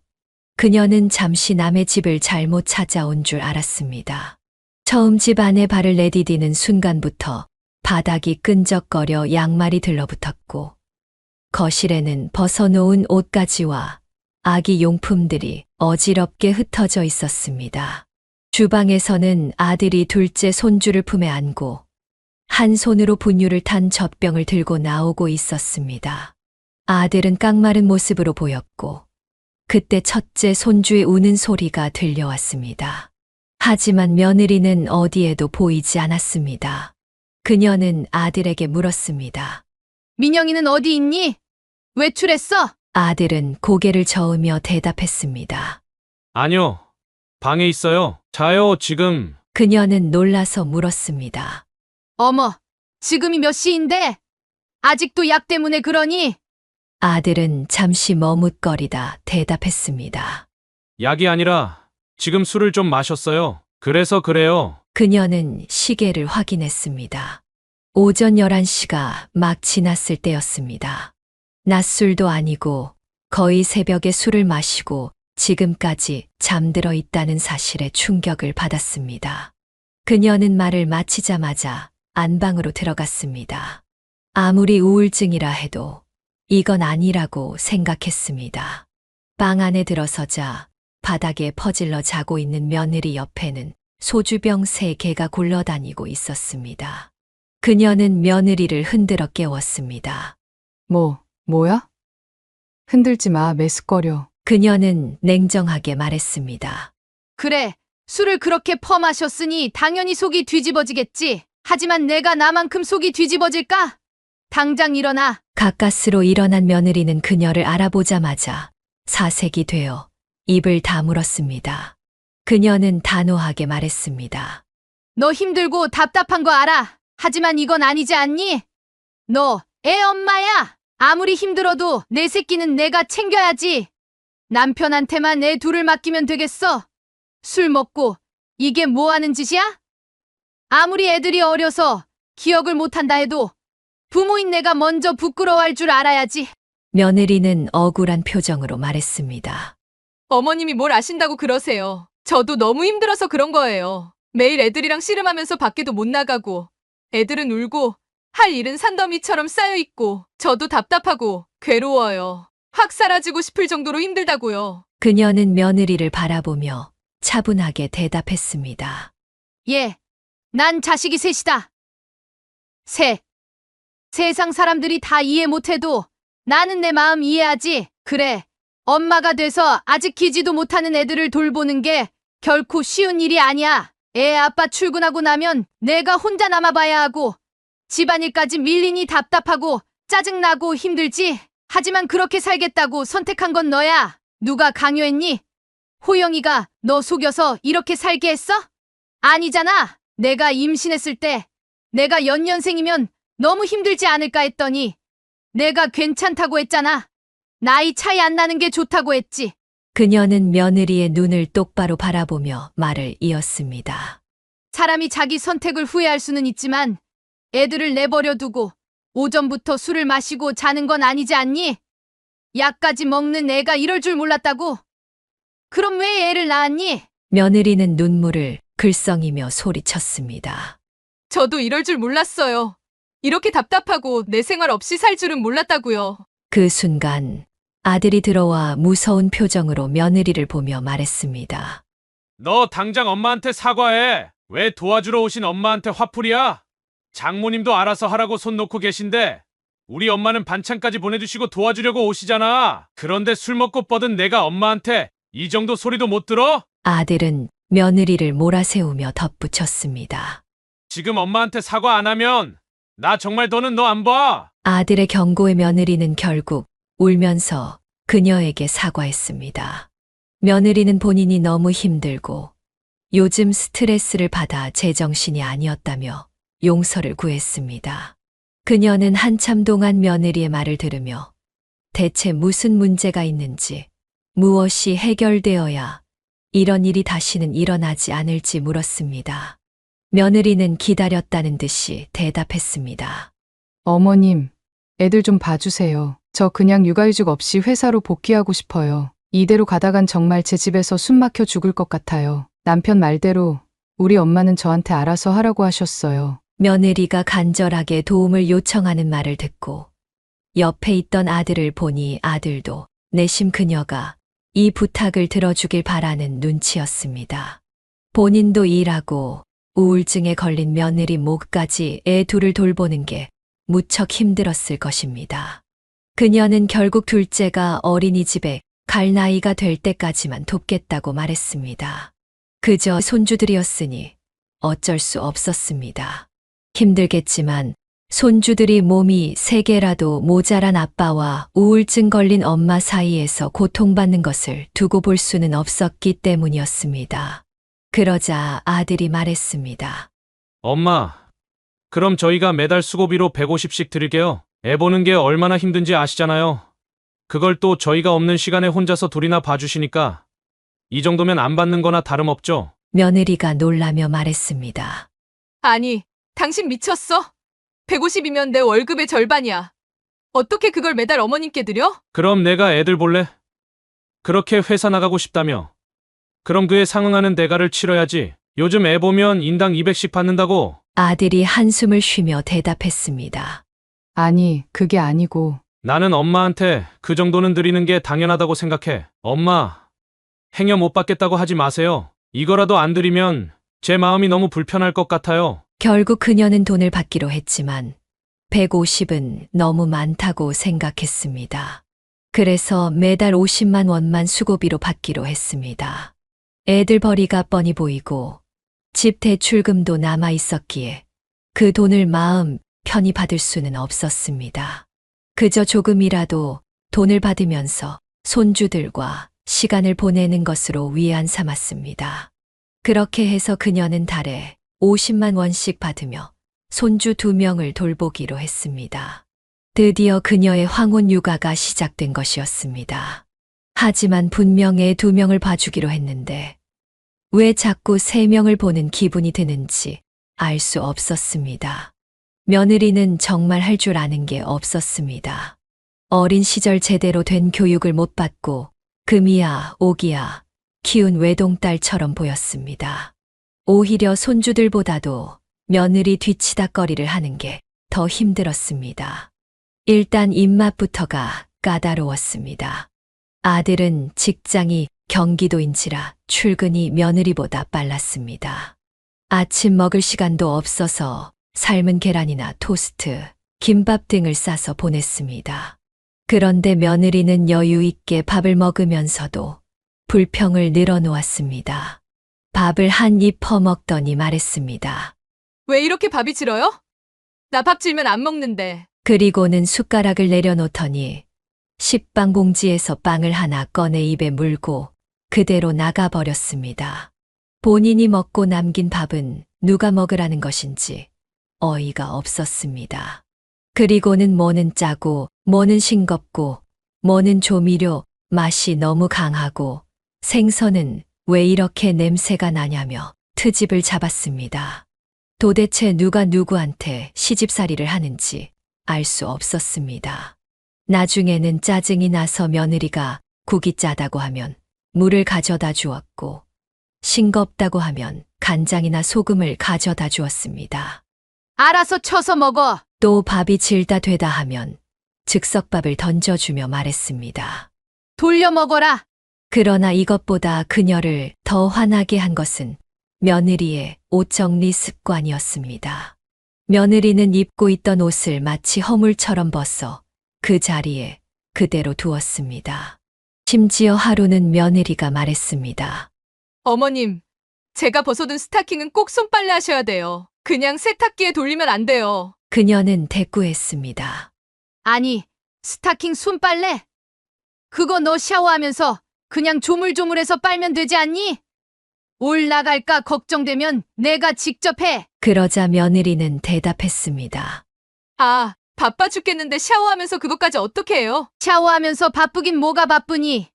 그녀는 잠시 남의 집을 잘못 찾아온 줄 알았습니다. 처음 집 안에 발을 내디디는 순간부터 바닥이 끈적거려 양말이 들러붙었고 거실에는 벗어놓은 옷가지와 아기 용품들이 어지럽게 흩어져 있었습니다. 주방에서는 아들이 둘째 손주를 품에 안고 한 손으로 분유를 탄 젖병을 들고 나오고 있었습니다. 아들은 깡마른 모습으로 보였고, 그때 첫째 손주의 우는 소리가 들려왔습니다. 하지만 며느리는 어디에도 보이지 않았습니다. 그녀는 아들에게 물었습니다. 민영이는 어디 있니? 외출했어? 아들은 고개를 저으며 대답했습니다. 아니요. 방에 있어요. 자요, 지금. 그녀는 놀라서 물었습니다. 어머, 지금이 몇 시인데? 아직도 약 때문에 그러니? 아들은 잠시 머뭇거리다 대답했습니다. 약이 아니라 지금 술을 좀 마셨어요. 그래서 그래요. 그녀는 시계를 확인했습니다. 오전 11시가 막 지났을 때였습니다. 낮술도 아니고 거의 새벽에 술을 마시고 지금까지 잠들어 있다는 사실에 충격을 받았습니다. 그녀는 말을 마치자마자 안방으로 들어갔습니다. 아무리 우울증이라 해도 이건 아니라고 생각했습니다. 방 안에 들어서자 바닥에 퍼질러 자고 있는 며느리 옆에는 소주병 3개가 굴러다니고 있었습니다. 그녀는 며느리를 흔들어 깨웠습니다. 뭐야? 흔들지 마, 메스꺼려. 그녀는 냉정하게 말했습니다. 그래, 술을 그렇게 퍼마셨으니 당연히 속이 뒤집어지겠지. 하지만 내가 나만큼 속이 뒤집어질까? 당장 일어나. 가까스로 일어난 며느리는 그녀를 알아보자마자 사색이 되어 입을 다물었습니다. 그녀는 단호하게 말했습니다. 너 힘들고 답답한 거 알아. 하지만 이건 아니지 않니? 너 애 엄마야. 아무리 힘들어도 내 새끼는 내가 챙겨야지. 남편한테만 애 둘을 맡기면 되겠어. 술 먹고 이게 뭐 하는 짓이야? 아무리 애들이 어려서 기억을 못한다 해도 부모인 내가 먼저 부끄러워할 줄 알아야지. 며느리는 억울한 표정으로 말했습니다. 어머님이 뭘 아신다고 그러세요. 저도 너무 힘들어서 그런 거예요. 매일 애들이랑 씨름하면서 밖에도 못 나가고 애들은 울고 할 일은 산더미처럼 쌓여있고 저도 답답하고 괴로워요. 확 사라지고 싶을 정도로 힘들다고요. 그녀는 며느리를 바라보며 차분하게 대답했습니다. 예, 난 자식이 셋이다. 세상 사람들이 다 이해 못해도 나는 내 마음 이해하지. 그래, 엄마가 돼서 아직 기지도 못하는 애들을 돌보는 게 결코 쉬운 일이 아니야. 애 아빠 출근하고 나면 내가 혼자 남아봐야 하고 집안일까지 밀리니 답답하고 짜증나고 힘들지. 하지만 그렇게 살겠다고 선택한 건 너야. 누가 강요했니? 호영이가 너 속여서 이렇게 살게 했어? 아니잖아. 내가 임신했을 때 내가 연년생이면 너무 힘들지 않을까 했더니 내가 괜찮다고 했잖아. 나이 차이 안 나는 게 좋다고 했지. 그녀는 며느리의 눈을 똑바로 바라보며 말을 이었습니다. 사람이 자기 선택을 후회할 수는 있지만 애들을 내버려 두고 오전부터 술을 마시고 자는 건 아니지 않니? 약까지 먹는 애가 이럴 줄 몰랐다고? 그럼 왜 애를 낳았니? 며느리는 눈물을 글썽이며 소리쳤습니다. 저도 이럴 줄 몰랐어요. 이렇게 답답하고 내 생활 없이 살 줄은 몰랐다고요. 그 순간 아들이 들어와 무서운 표정으로 며느리를 보며 말했습니다. 너 당장 엄마한테 사과해. 왜 도와주러 오신 엄마한테 화풀이야? 장모님도 알아서 하라고 손 놓고 계신데 우리 엄마는 반찬까지 보내주시고 도와주려고 오시잖아. 그런데 술 먹고 뻗은 내가 엄마한테 이 정도 소리도 못 들어? 아들은 며느리를 몰아세우며 덧붙였습니다. 지금 엄마한테 사과 안 하면 나 정말 더는 너 안 봐. 아들의 경고에 며느리는 결국 울면서 그녀에게 사과했습니다. 며느리는 본인이 너무 힘들고 요즘 스트레스를 받아 제정신이 아니었다며 용서를 구했습니다. 그녀는 한참 동안 며느리의 말을 들으며 대체 무슨 문제가 있는지, 무엇이 해결되어야 이런 일이 다시는 일어나지 않을지 물었습니다. 며느리는 기다렸다는 듯이 대답했습니다. 어머님, 애들 좀 봐주세요. 저 그냥 육아휴직 없이 회사로 복귀하고 싶어요. 이대로 가다간 정말 제 집에서 숨 막혀 죽을 것 같아요. 남편 말대로 우리 엄마는 저한테 알아서 하라고 하셨어요. 며느리가 간절하게 도움을 요청하는 말을 듣고 옆에 있던 아들을 보니 아들도 내심 그녀가 이 부탁을 들어주길 바라는 눈치였습니다. 본인도 일하고 우울증에 걸린 며느리 목까지 애 둘을 돌보는 게 무척 힘들었을 것입니다. 그녀는 결국 둘째가 어린이집에 갈 나이가 될 때까지만 돕겠다고 말했습니다. 그저 손주들이었으니 어쩔 수 없었습니다. 힘들겠지만 손주들이 몸이 3개라도 모자란 아빠와 우울증 걸린 엄마 사이에서 고통받는 것을 두고 볼 수는 없었기 때문이었습니다. 그러자 아들이 말했습니다. 엄마, 그럼 저희가 매달 수고비로 150씩 드릴게요. 애 보는 게 얼마나 힘든지 아시잖아요. 그걸 또 저희가 없는 시간에 혼자서 둘이나 봐주시니까 이 정도면 안 받는 거나 다름없죠. 며느리가 놀라며 말했습니다. 아니, 당신 미쳤어? 150이면 내 월급의 절반이야. 어떻게 그걸 매달 어머님께 드려? 그럼 내가 애들 볼래? 그렇게 회사 나가고 싶다며. 그럼 그에 상응하는 대가를 치러야지. 요즘 애 보면 인당 200씩 받는다고. 아들이 한숨을 쉬며 대답했습니다. 아니, 그게 아니고. 나는 엄마한테 그 정도는 드리는 게 당연하다고 생각해. 엄마, 행여 못 받겠다고 하지 마세요. 이거라도 안 드리면 제 마음이 너무 불편할 것 같아요. 결국 그녀는 돈을 받기로 했지만 150은 너무 많다고 생각했습니다. 그래서 매달 50만 원만 수고비로 받기로 했습니다. 애들 벌이가 뻔히 보이고 집 대출금도 남아 있었기에 그 돈을 마음 편히 받을 수는 없었습니다. 그저 조금이라도 돈을 받으면서 손주들과 시간을 보내는 것으로 위안 삼았습니다. 그렇게 해서 그녀는 달에 50만 원씩 받으며 손주 2명을 돌보기로 했습니다. 드디어 그녀의 황혼 육아가 시작된 것이었습니다. 하지만 분명 애 2명을 봐주기로 했는데 왜 자꾸 3명을 보는 기분이 드는지 알 수 없었습니다. 며느리는 정말 할 줄 아는 게 없었습니다. 어린 시절 제대로 된 교육을 못 받고 금이야 오기야 키운 외동딸처럼 보였습니다. 오히려 손주들보다도 며느리 뒤치다꺼리를 하는 게 더 힘들었습니다. 일단 입맛부터가 까다로웠습니다. 아들은 직장이 경기도인지라 출근이 며느리보다 빨랐습니다. 아침 먹을 시간도 없어서 삶은 계란이나 토스트, 김밥 등을 싸서 보냈습니다. 그런데 며느리는 여유 있게 밥을 먹으면서도 불평을 늘어놓았습니다. 밥을 한 입 퍼먹더니 말했습니다. 왜 이렇게 밥이 질어요? 나 밥 질면 안 먹는데. 그리고는 숟가락을 내려놓더니 식빵 봉지에서 빵을 하나 꺼내 입에 물고 그대로 나가버렸습니다. 본인이 먹고 남긴 밥은 누가 먹으라는 것인지 어이가 없었습니다. 그리고는 뭐는 짜고 뭐는 싱겁고 뭐는 조미료 맛이 너무 강하고 생선은 왜 이렇게 냄새가 나냐며 트집을 잡았습니다. 도대체 누가 누구한테 시집살이를 하는지 알 수 없었습니다. 나중에는 짜증이 나서 며느리가 국이 짜다고 하면 물을 가져다 주었고 싱겁다고 하면 간장이나 소금을 가져다 주었습니다. 알아서 쳐서 먹어. 또 밥이 질다 되다 하면 즉석밥을 던져주며 말했습니다. 돌려 먹어라. 그러나 이것보다 그녀를 더 화나게 한 것은 며느리의 옷 정리 습관이었습니다. 며느리는 입고 있던 옷을 마치 허물처럼 벗어 그 자리에 그대로 두었습니다. 심지어 하루는 며느리가 말했습니다. 어머님, 제가 벗어둔 스타킹은 꼭 손빨래 하셔야 돼요. 그냥 세탁기에 돌리면 안 돼요. 그녀는 대꾸했습니다. 아니, 스타킹 손빨래? 그거 너 샤워하면서 그냥 조물조물해서 빨면 되지 않니? 올 나갈까 걱정되면 내가 직접 해. 그러자 며느리는 대답했습니다. 아, 바빠 죽겠는데 샤워하면서 그것까지 어떻게 해요? 샤워하면서 바쁘긴 뭐가 바쁘니?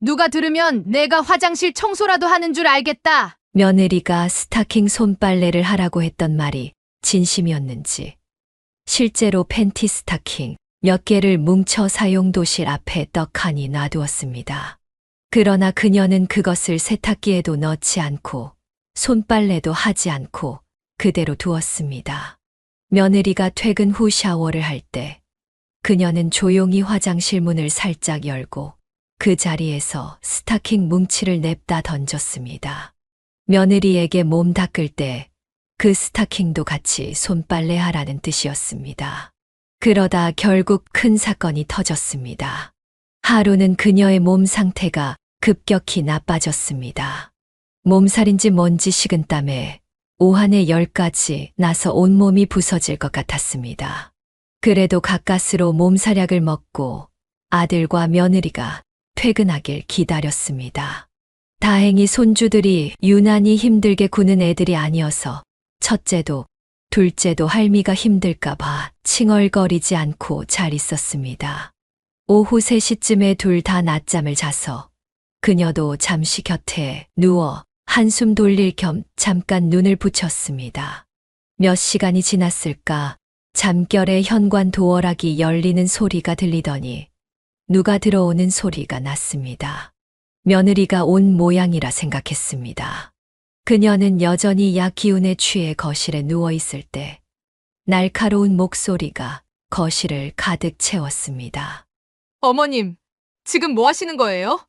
누가 들으면 내가 화장실 청소라도 하는 줄 알겠다. 며느리가 스타킹 손빨래를 하라고 했던 말이 진심이었는지 실제로 팬티 스타킹 몇 개를 뭉쳐 사용도실 앞에 떡하니 놔두었습니다. 그러나 그녀는 그것을 세탁기에도 넣지 않고 손빨래도 하지 않고 그대로 두었습니다. 며느리가 퇴근 후 샤워를 할 때 그녀는 조용히 화장실 문을 살짝 열고 그 자리에서 스타킹 뭉치를 냅다 던졌습니다. 며느리에게 몸 닦을 때 그 스타킹도 같이 손빨래하라는 뜻이었습니다. 그러다 결국 큰 사건이 터졌습니다. 하루는 그녀의 몸 상태가 급격히 나빠졌습니다. 몸살인지 뭔지 식은땀에 오한의 열까지 나서 온몸이 부서질 것 같았습니다. 그래도 가까스로 몸살약을 먹고 아들과 며느리가 퇴근하길 기다렸습니다. 다행히 손주들이 유난히 힘들게 구는 애들이 아니어서 첫째도 둘째도 할미가 힘들까봐 칭얼거리지 않고 잘 있었습니다. 오후 3시쯤에 둘 다 낮잠을 자서 그녀도 잠시 곁에 누워 한숨 돌릴 겸 잠깐 눈을 붙였습니다. 몇 시간이 지났을까 잠결에 현관 도어락이 열리는 소리가 들리더니 누가 들어오는 소리가 났습니다. 며느리가 온 모양이라 생각했습니다. 그녀는 여전히 약 기운에 취해 거실에 누워 있을 때 날카로운 목소리가 거실을 가득 채웠습니다. 어머님, 지금 뭐 하시는 거예요?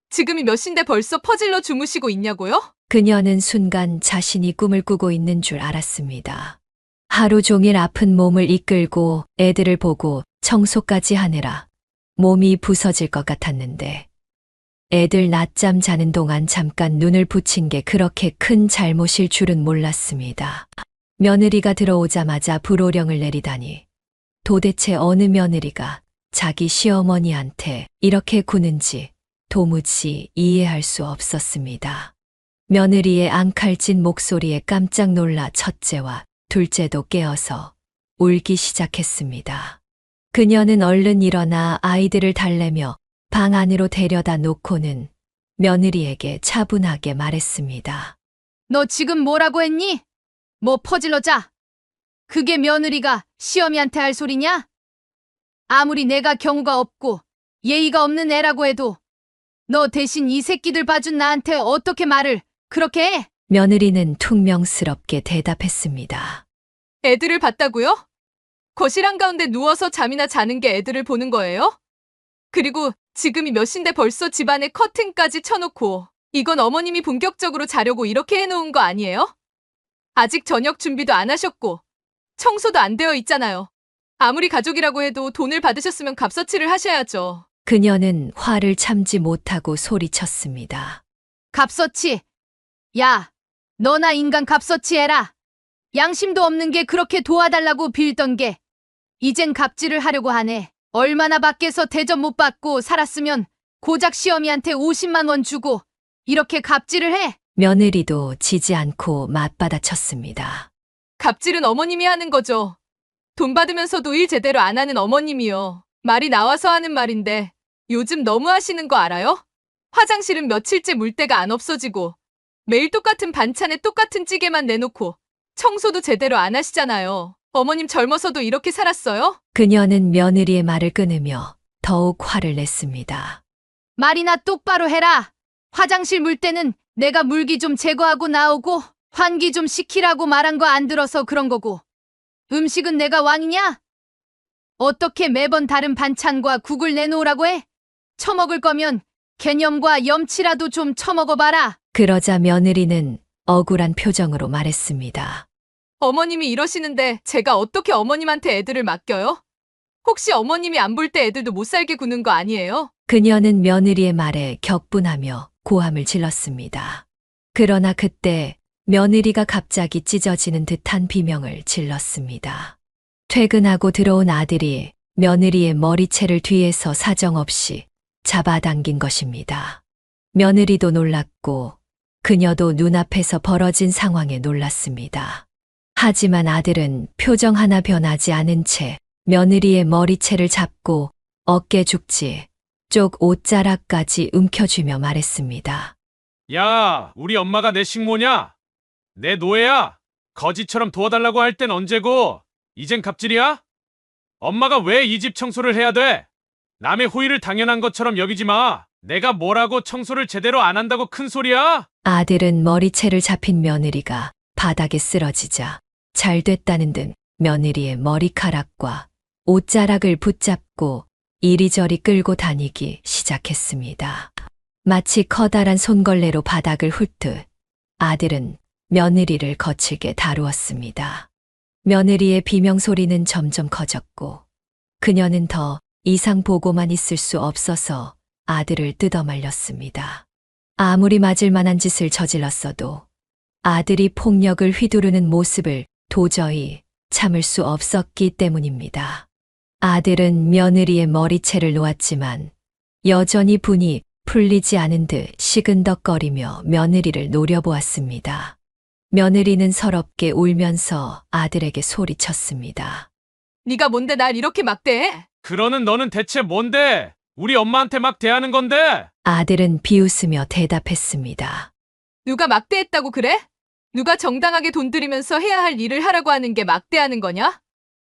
지금이 몇 시인데 벌써 퍼질러 주무시고 있냐고요? 그녀는 순간 자신이 꿈을 꾸고 있는 줄 알았습니다. 하루 종일 아픈 몸을 이끌고 애들을 보고 청소까지 하느라 몸이 부서질 것 같았는데 애들 낮잠 자는 동안 잠깐 눈을 붙인 게 그렇게 큰 잘못일 줄은 몰랐습니다. 며느리가 들어오자마자 불호령을 내리다니 도대체 어느 며느리가 자기 시어머니한테 이렇게 구는지 도무지 이해할 수 없었습니다. 며느리의 앙칼진 목소리에 깜짝 놀라 첫째와 둘째도 깨어서 울기 시작했습니다. 그녀는 얼른 일어나 아이들을 달래며 방 안으로 데려다 놓고는 며느리에게 차분하게 말했습니다. 너 지금 뭐라고 했니? 뭐 퍼질러 자. 그게 며느리가 시어미한테 할 소리냐? 아무리 내가 경우가 없고 예의가 없는 애라고 해도 너 대신 이 새끼들 봐준 나한테 어떻게 말을 그렇게 해? 며느리는 퉁명스럽게 대답했습니다. 애들을 봤다고요? 거실 한가운데 누워서 잠이나 자는 게 애들을 보는 거예요? 그리고 지금이 몇 시인데 벌써 집안에 커튼까지 쳐놓고 이건 어머님이 본격적으로 자려고 이렇게 해놓은 거 아니에요? 아직 저녁 준비도 안 하셨고 청소도 안 되어 있잖아요. 아무리 가족이라고 해도 돈을 받으셨으면 값어치를 하셔야죠. 그녀는 화를 참지 못하고 소리쳤습니다. 값어치. 야, 너나 인간 값어치 해라. 양심도 없는 게 그렇게 도와달라고 빌던 게 이젠 갑질을 하려고 하네. 얼마나 밖에서 대접 못 받고 살았으면 고작 시어미한테 50만 원 주고 이렇게 갑질을 해? 며느리도 지지 않고 맞받아쳤습니다. 갑질은 어머님이 하는 거죠. 돈 받으면서도 일 제대로 안 하는 어머님이요. 말이 나와서 하는 말인데 요즘 너무 하시는 거 알아요? 화장실은 며칠째 물때가 안 없어지고 매일 똑같은 반찬에 똑같은 찌개만 내놓고 청소도 제대로 안 하시잖아요. 어머님 젊어서도 이렇게 살았어요? 그녀는 며느리의 말을 끊으며 더욱 화를 냈습니다. 말이나 똑바로 해라. 화장실 물 때는 내가 물기 좀 제거하고 나오고 환기 좀 시키라고 말한 거 안 들어서 그런 거고 음식은 내가 왕이냐? 어떻게 매번 다른 반찬과 국을 내놓으라고 해? 처먹을 거면 개념과 염치라도 좀 처먹어봐라. 그러자 며느리는 억울한 표정으로 말했습니다. 어머님이 이러시는데 제가 어떻게 어머님한테 애들을 맡겨요? 혹시 어머님이 안 볼 때 애들도 못 살게 구는 거 아니에요? 그녀는 며느리의 말에 격분하며 고함을 질렀습니다. 그러나 그때 며느리가 갑자기 찢어지는 듯한 비명을 질렀습니다. 퇴근하고 들어온 아들이 며느리의 머리채를 뒤에서 사정없이 잡아당긴 것입니다. 며느리도 놀랐고 그녀도 눈앞에서 벌어진 상황에 놀랐습니다. 하지만 아들은 표정 하나 변하지 않은 채 며느리의 머리채를 잡고 어깨 죽지 쪽 옷자락까지 움켜쥐며 말했습니다. 야, 우리 엄마가 내 식모냐? 내 노예야? 거지처럼 도와달라고 할 땐 언제고 이젠 갑질이야? 엄마가 왜 이 집 청소를 해야 돼? 남의 호의를 당연한 것처럼 여기지 마. 내가 뭐라고 청소를 제대로 안 한다고 큰 소리야? 아들은 머리채를 잡힌 며느리가 바닥에 쓰러지자 잘 됐다는 듯 며느리의 머리카락과 옷자락을 붙잡고 이리저리 끌고 다니기 시작했습니다. 마치 커다란 손걸레로 바닥을 훑듯 아들은 며느리를 거칠게 다루었습니다. 며느리의 비명소리는 점점 커졌고 그녀는 더 이상 보고만 있을 수 없어서 아들을 뜯어말렸습니다. 아무리 맞을 만한 짓을 저질렀어도 아들이 폭력을 휘두르는 모습을 도저히 참을 수 없었기 때문입니다. 아들은 며느리의 머리채를 놓았지만 여전히 분이 풀리지 않은 듯 시근덕거리며 며느리를 노려보았습니다. 며느리는 서럽게 울면서 아들에게 소리쳤습니다. 네가 뭔데 날 이렇게 막대해? 그러는 너는 대체 뭔데? 우리 엄마한테 막 대하는 건데? 아들은 비웃으며 대답했습니다. 누가 막대했다고 그래? 누가 정당하게 돈 들이면서 해야 할 일을 하라고 하는 게 막대하는 거냐?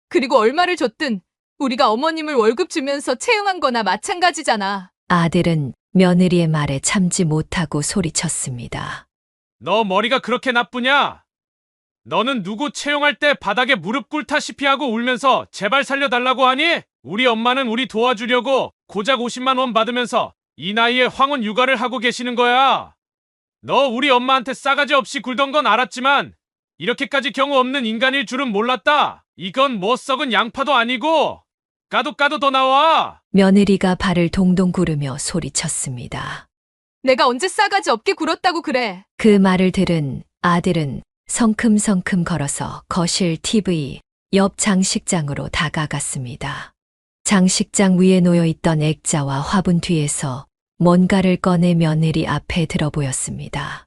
그리고 얼마를 줬든 우리가 어머님을 월급 주면서 채용한 거나 마찬가지잖아. 아들은 며느리의 말에 참지 못하고 소리쳤습니다. 너 머리가 그렇게 나쁘냐? 너는 누구 채용할 때 바닥에 무릎 꿇다시피 하고 울면서 제발 살려달라고 하니? 우리 엄마는 우리 도와주려고 고작 50만 원 받으면서 이 나이에 황혼 육아를 하고 계시는 거야. 너 우리 엄마한테 싸가지 없이 굴던 건 알았지만 이렇게까지 경우 없는 인간일 줄은 몰랐다. 이건 뭐 썩은 양파도 아니고 까도 더 나와. 며느리가 발을 동동 구르며 소리쳤습니다. 내가 언제 싸가지 없게 굴었다고 그래? 그 말을 들은 아들은 성큼성큼 걸어서 거실 TV 옆 장식장으로 다가갔습니다. 장식장 위에 놓여있던 액자와 화분 뒤에서 뭔가를 꺼내 며느리 앞에 들어 보였습니다.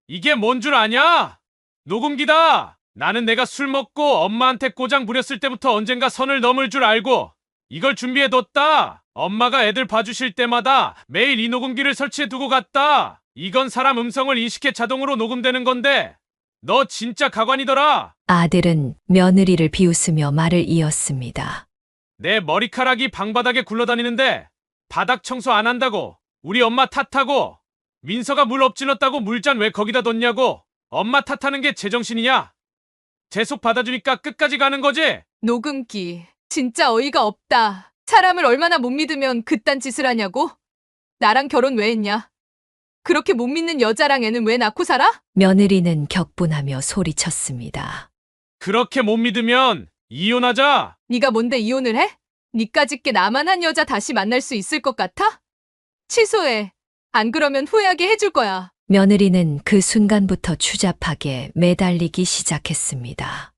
이게 뭔 줄 아냐? 녹음기다. 나는 내가 술 먹고 엄마한테 꼬장 부렸을 때부터 언젠가 선을 넘을 줄 알고 이걸 준비해뒀다. 엄마가 애들 봐주실 때마다 매일 이 녹음기를 설치해 두고 갔다. 이건 사람 음성을 인식해 자동으로 녹음되는 건데 너 진짜 가관이더라. 아들은 며느리를 비웃으며 말을 이었습니다. 내 머리카락이 방바닥에 굴러다니는데 바닥 청소 안 한다고 우리 엄마 탓하고 민서가 물 엎질렀다고 물잔 왜 거기다 뒀냐고 엄마 탓하는 게 제정신이냐? 재속 받아주니까 끝까지 가는 거지? 녹음기. 진짜 어이가 없다. 사람을 얼마나 못 믿으면 그딴 짓을 하냐고? 나랑 결혼 왜 했냐? 그렇게 못 믿는 여자랑 애는 왜 낳고 살아? 며느리는 격분하며 소리쳤습니다. 그렇게 못 믿으면 이혼하자. 네가 뭔데 이혼을 해? 니까짓 게 나만 한 여자 다시 만날 수 있을 것 같아? 취소해. 안 그러면 후회하게 해줄 거야. 며느리는 그 순간부터 추잡하게 매달리기 시작했습니다.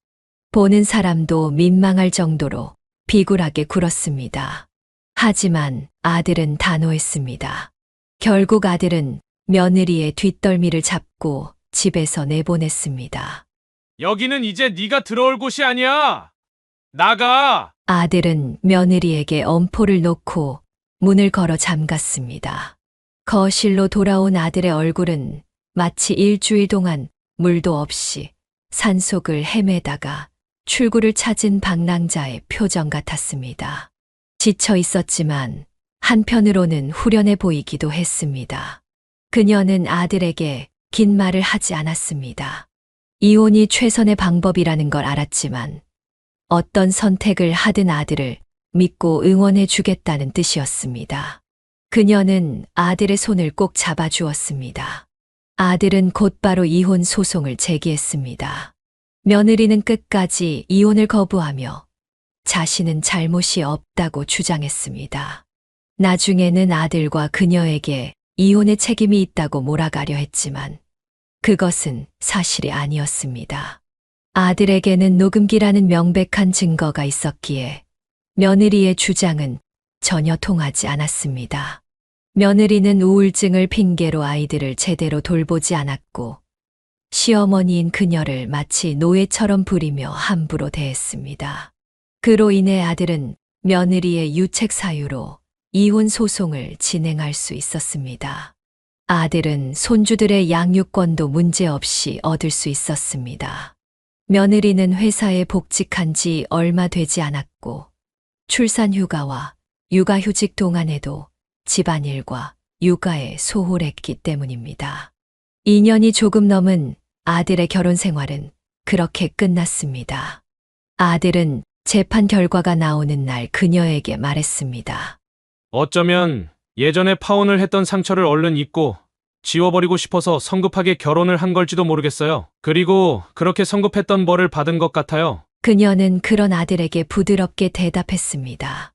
보는 사람도 민망할 정도로 비굴하게 굴었습니다. 하지만 아들은 단호했습니다. 결국 아들은 며느리의 뒷덜미를 잡고 집에서 내보냈습니다. 여기는 이제 네가 들어올 곳이 아니야. 나가. 아들은 며느리에게 엄포를 놓고 문을 걸어 잠갔습니다. 거실로 돌아온 아들의 얼굴은 마치 일주일 동안 물도 없이 산속을 헤매다가 출구를 찾은 방랑자의 표정 같았습니다. 지쳐 있었지만 한편으로는 후련해 보이기도 했습니다. 그녀는 아들에게 긴 말을 하지 않았습니다. 이혼이 최선의 방법이라는 걸 알았지만 어떤 선택을 하든 아들을 믿고 응원해 주겠다는 뜻이었습니다. 그녀는 아들의 손을 꼭 잡아주었습니다. 아들은 곧바로 이혼 소송을 제기했습니다. 며느리는 끝까지 이혼을 거부하며 자신은 잘못이 없다고 주장했습니다. 나중에는 아들과 그녀에게 이혼의 책임이 있다고 몰아가려 했지만 그것은 사실이 아니었습니다. 아들에게는 녹음기라는 명백한 증거가 있었기에 며느리의 주장은 전혀 통하지 않았습니다. 며느리는 우울증을 핑계로 아이들을 제대로 돌보지 않았고 시어머니인 그녀를 마치 노예처럼 부리며 함부로 대했습니다. 그로 인해 아들은 며느리의 유책 사유로 이혼 소송을 진행할 수 있었습니다. 아들은 손주들의 양육권도 문제없이 얻을 수 있었습니다. 며느리는 회사에 복직한 지 얼마 되지 않았고 출산휴가와 육아휴직 동안에도 집안일과 육아에 소홀했기 때문입니다. 2년이 조금 넘은 아들의 결혼 생활은 그렇게 끝났습니다. 아들은 재판 결과가 나오는 날 그녀에게 말했습니다. 어쩌면 예전에 파혼을 했던 상처를 얼른 잊고 지워버리고 싶어서 성급하게 결혼을 한 걸지도 모르겠어요. 그리고 그렇게 성급했던 벌을 받은 것 같아요. 그녀는 그런 아들에게 부드럽게 대답했습니다.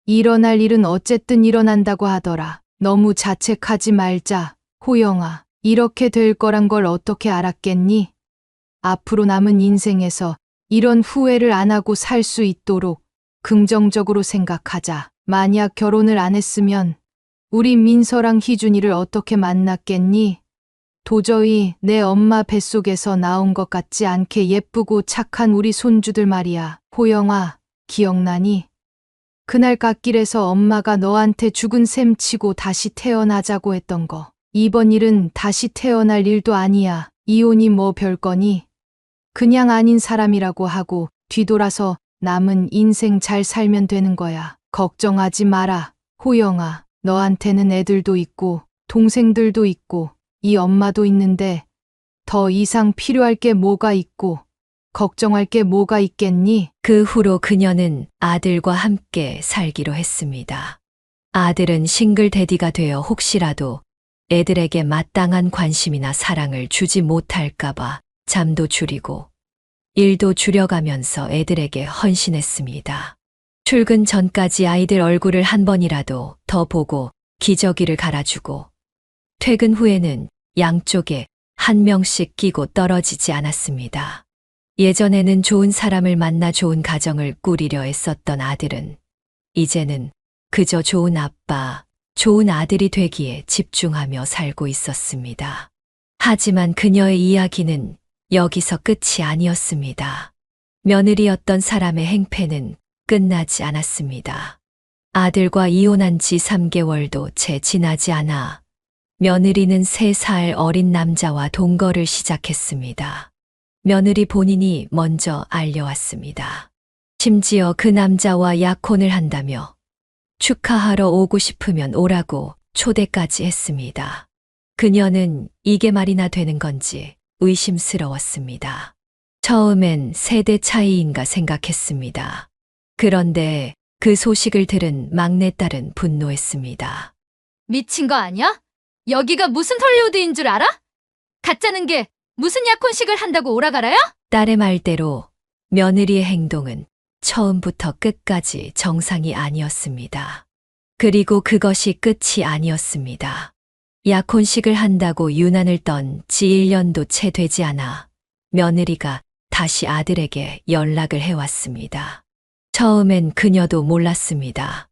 일어날 일은 어쨌든 일어난다고 하더라. 너무 자책하지 말자. 호영아, 이렇게 될 거란 걸 어떻게 알았겠니? 앞으로 남은 인생에서 이런 후회를 안 하고 살 수 있도록 긍정적으로 생각하자. 만약 결혼을 안 했으면 우리 민서랑 희준이를 어떻게 만났겠니? 도저히 내 엄마 뱃속에서 나온 것 같지 않게 예쁘고 착한 우리 손주들 말이야. 호영아, 기억나니? 그날 갓길에서 엄마가 너한테 죽은 셈 치고 다시 태어나자고 했던 거. 이번 일은 다시 태어날 일도 아니야. 이혼이 뭐 별거니? 그냥 아닌 사람이라고 하고 뒤돌아서 남은 인생 잘 살면 되는 거야. 걱정하지 마라. 호영아, 너한테는 애들도 있고 동생들도 있고 이 엄마도 있는데 더 이상 필요할 게 뭐가 있고 걱정할 게 뭐가 있겠니? 그 후로 그녀는 아들과 함께 살기로 했습니다. 아들은 싱글데디가 되어 혹시라도 애들에게 마땅한 관심이나 사랑을 주지 못할까봐 잠도 줄이고 일도 줄여가면서 애들에게 헌신했습니다. 출근 전까지 아이들 얼굴을 한 번이라도 더 보고 기저귀를 갈아주고 퇴근 후에는 양쪽에 한 명씩 끼고 떨어지지 않았습니다. 예전에는 좋은 사람을 만나 좋은 가정을 꾸리려 했었던 아들은 이제는 그저 좋은 아빠, 좋은 아들이 되기에 집중하며 살고 있었습니다. 하지만 그녀의 이야기는 여기서 끝이 아니었습니다. 며느리였던 사람의 행패는 끝나지 않았습니다. 아들과 이혼한 지 3개월도 채 지나지 않아 며느리는 3살 어린 남자와 동거를 시작했습니다. 며느리 본인이 먼저 알려왔습니다. 심지어 그 남자와 약혼을 한다며 축하하러 오고 싶으면 오라고 초대까지 했습니다. 그녀는 이게 말이나 되는 건지 의심스러웠습니다. 처음엔 세대 차이인가 생각했습니다. 그런데 그 소식을 들은 막내딸은 분노했습니다. 미친 거 아니야? 여기가 무슨 헐리우드인 줄 알아? 가짜는 게 무슨 약혼식을 한다고 오라가라야? 딸의 말대로 며느리의 행동은 처음부터 끝까지 정상이 아니었습니다. 그리고 그것이 끝이 아니었습니다. 약혼식을 한다고 유난을 떤 지 1년도 채 되지 않아 며느리가 다시 아들에게 연락을 해왔습니다. 처음엔 그녀도 몰랐습니다.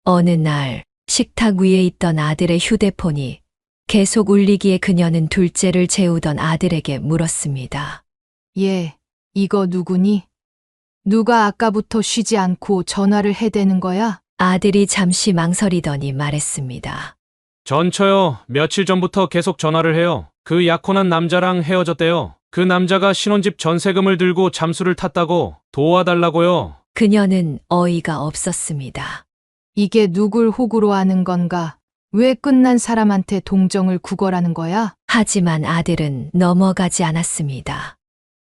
어느 날 식탁 위에 있던 아들의 휴대폰이 계속 울리기에 그녀는 둘째를 재우던 아들에게 물었습니다. 얘, 이거 누구니? 누가 아까부터 쉬지 않고 전화를 해대는 거야? 아들이 잠시 망설이더니 말했습니다. 전처요. 며칠 전부터 계속 전화를 해요. 그 약혼한 남자랑 헤어졌대요. 그 남자가 신혼집 전세금을 들고 잠수를 탔다고 도와달라고요. 그녀는 어이가 없었습니다. 이게 누굴 호구로 하는 건가? 왜 끝난 사람한테 동정을 구걸하는 거야? 하지만 아들은 넘어가지 않았습니다.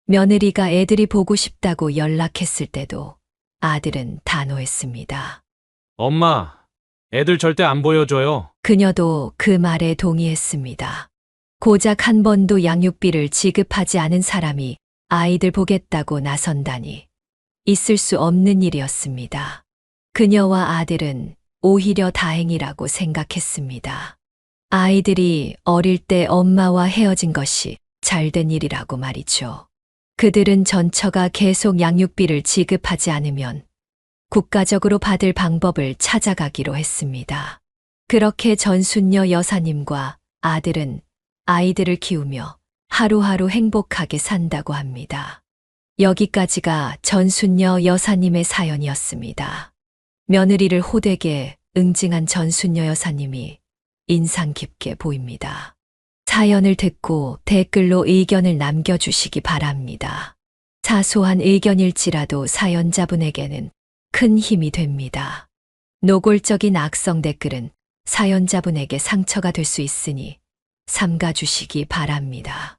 며느리가 애들이 보고 싶다고 연락했을 때도 아들은 단호했습니다. 엄마, 애들 절대 안 보여줘요. 그녀도 그 말에 동의했습니다. 고작 한 번도 양육비를 지급하지 않은 사람이 아이들 보겠다고 나선다니 있을 수 없는 일이었습니다. 그녀와 아들은 오히려 다행이라고 생각했습니다. 아이들이 어릴 때 엄마와 헤어진 것이 잘된 일이라고 말이죠. 그들은 전처가 계속 양육비를 지급하지 않으면 국가적으로 받을 방법을 찾아가기로 했습니다. 그렇게 전순녀 여사님과 아들은 아이들을 키우며 하루하루 행복하게 산다고 합니다. 여기까지가 전순녀 여사님의 사연이었습니다. 며느리를 호되게 응징한 전순녀 여사님이 인상 깊게 보입니다. 사연을 듣고 댓글로 의견을 남겨주시기 바랍니다. 사소한 의견일지라도 사연자분에게는 큰 힘이 됩니다. 노골적인 악성 댓글은 사연자분에게 상처가 될 수 있으니 삼가주시기 바랍니다.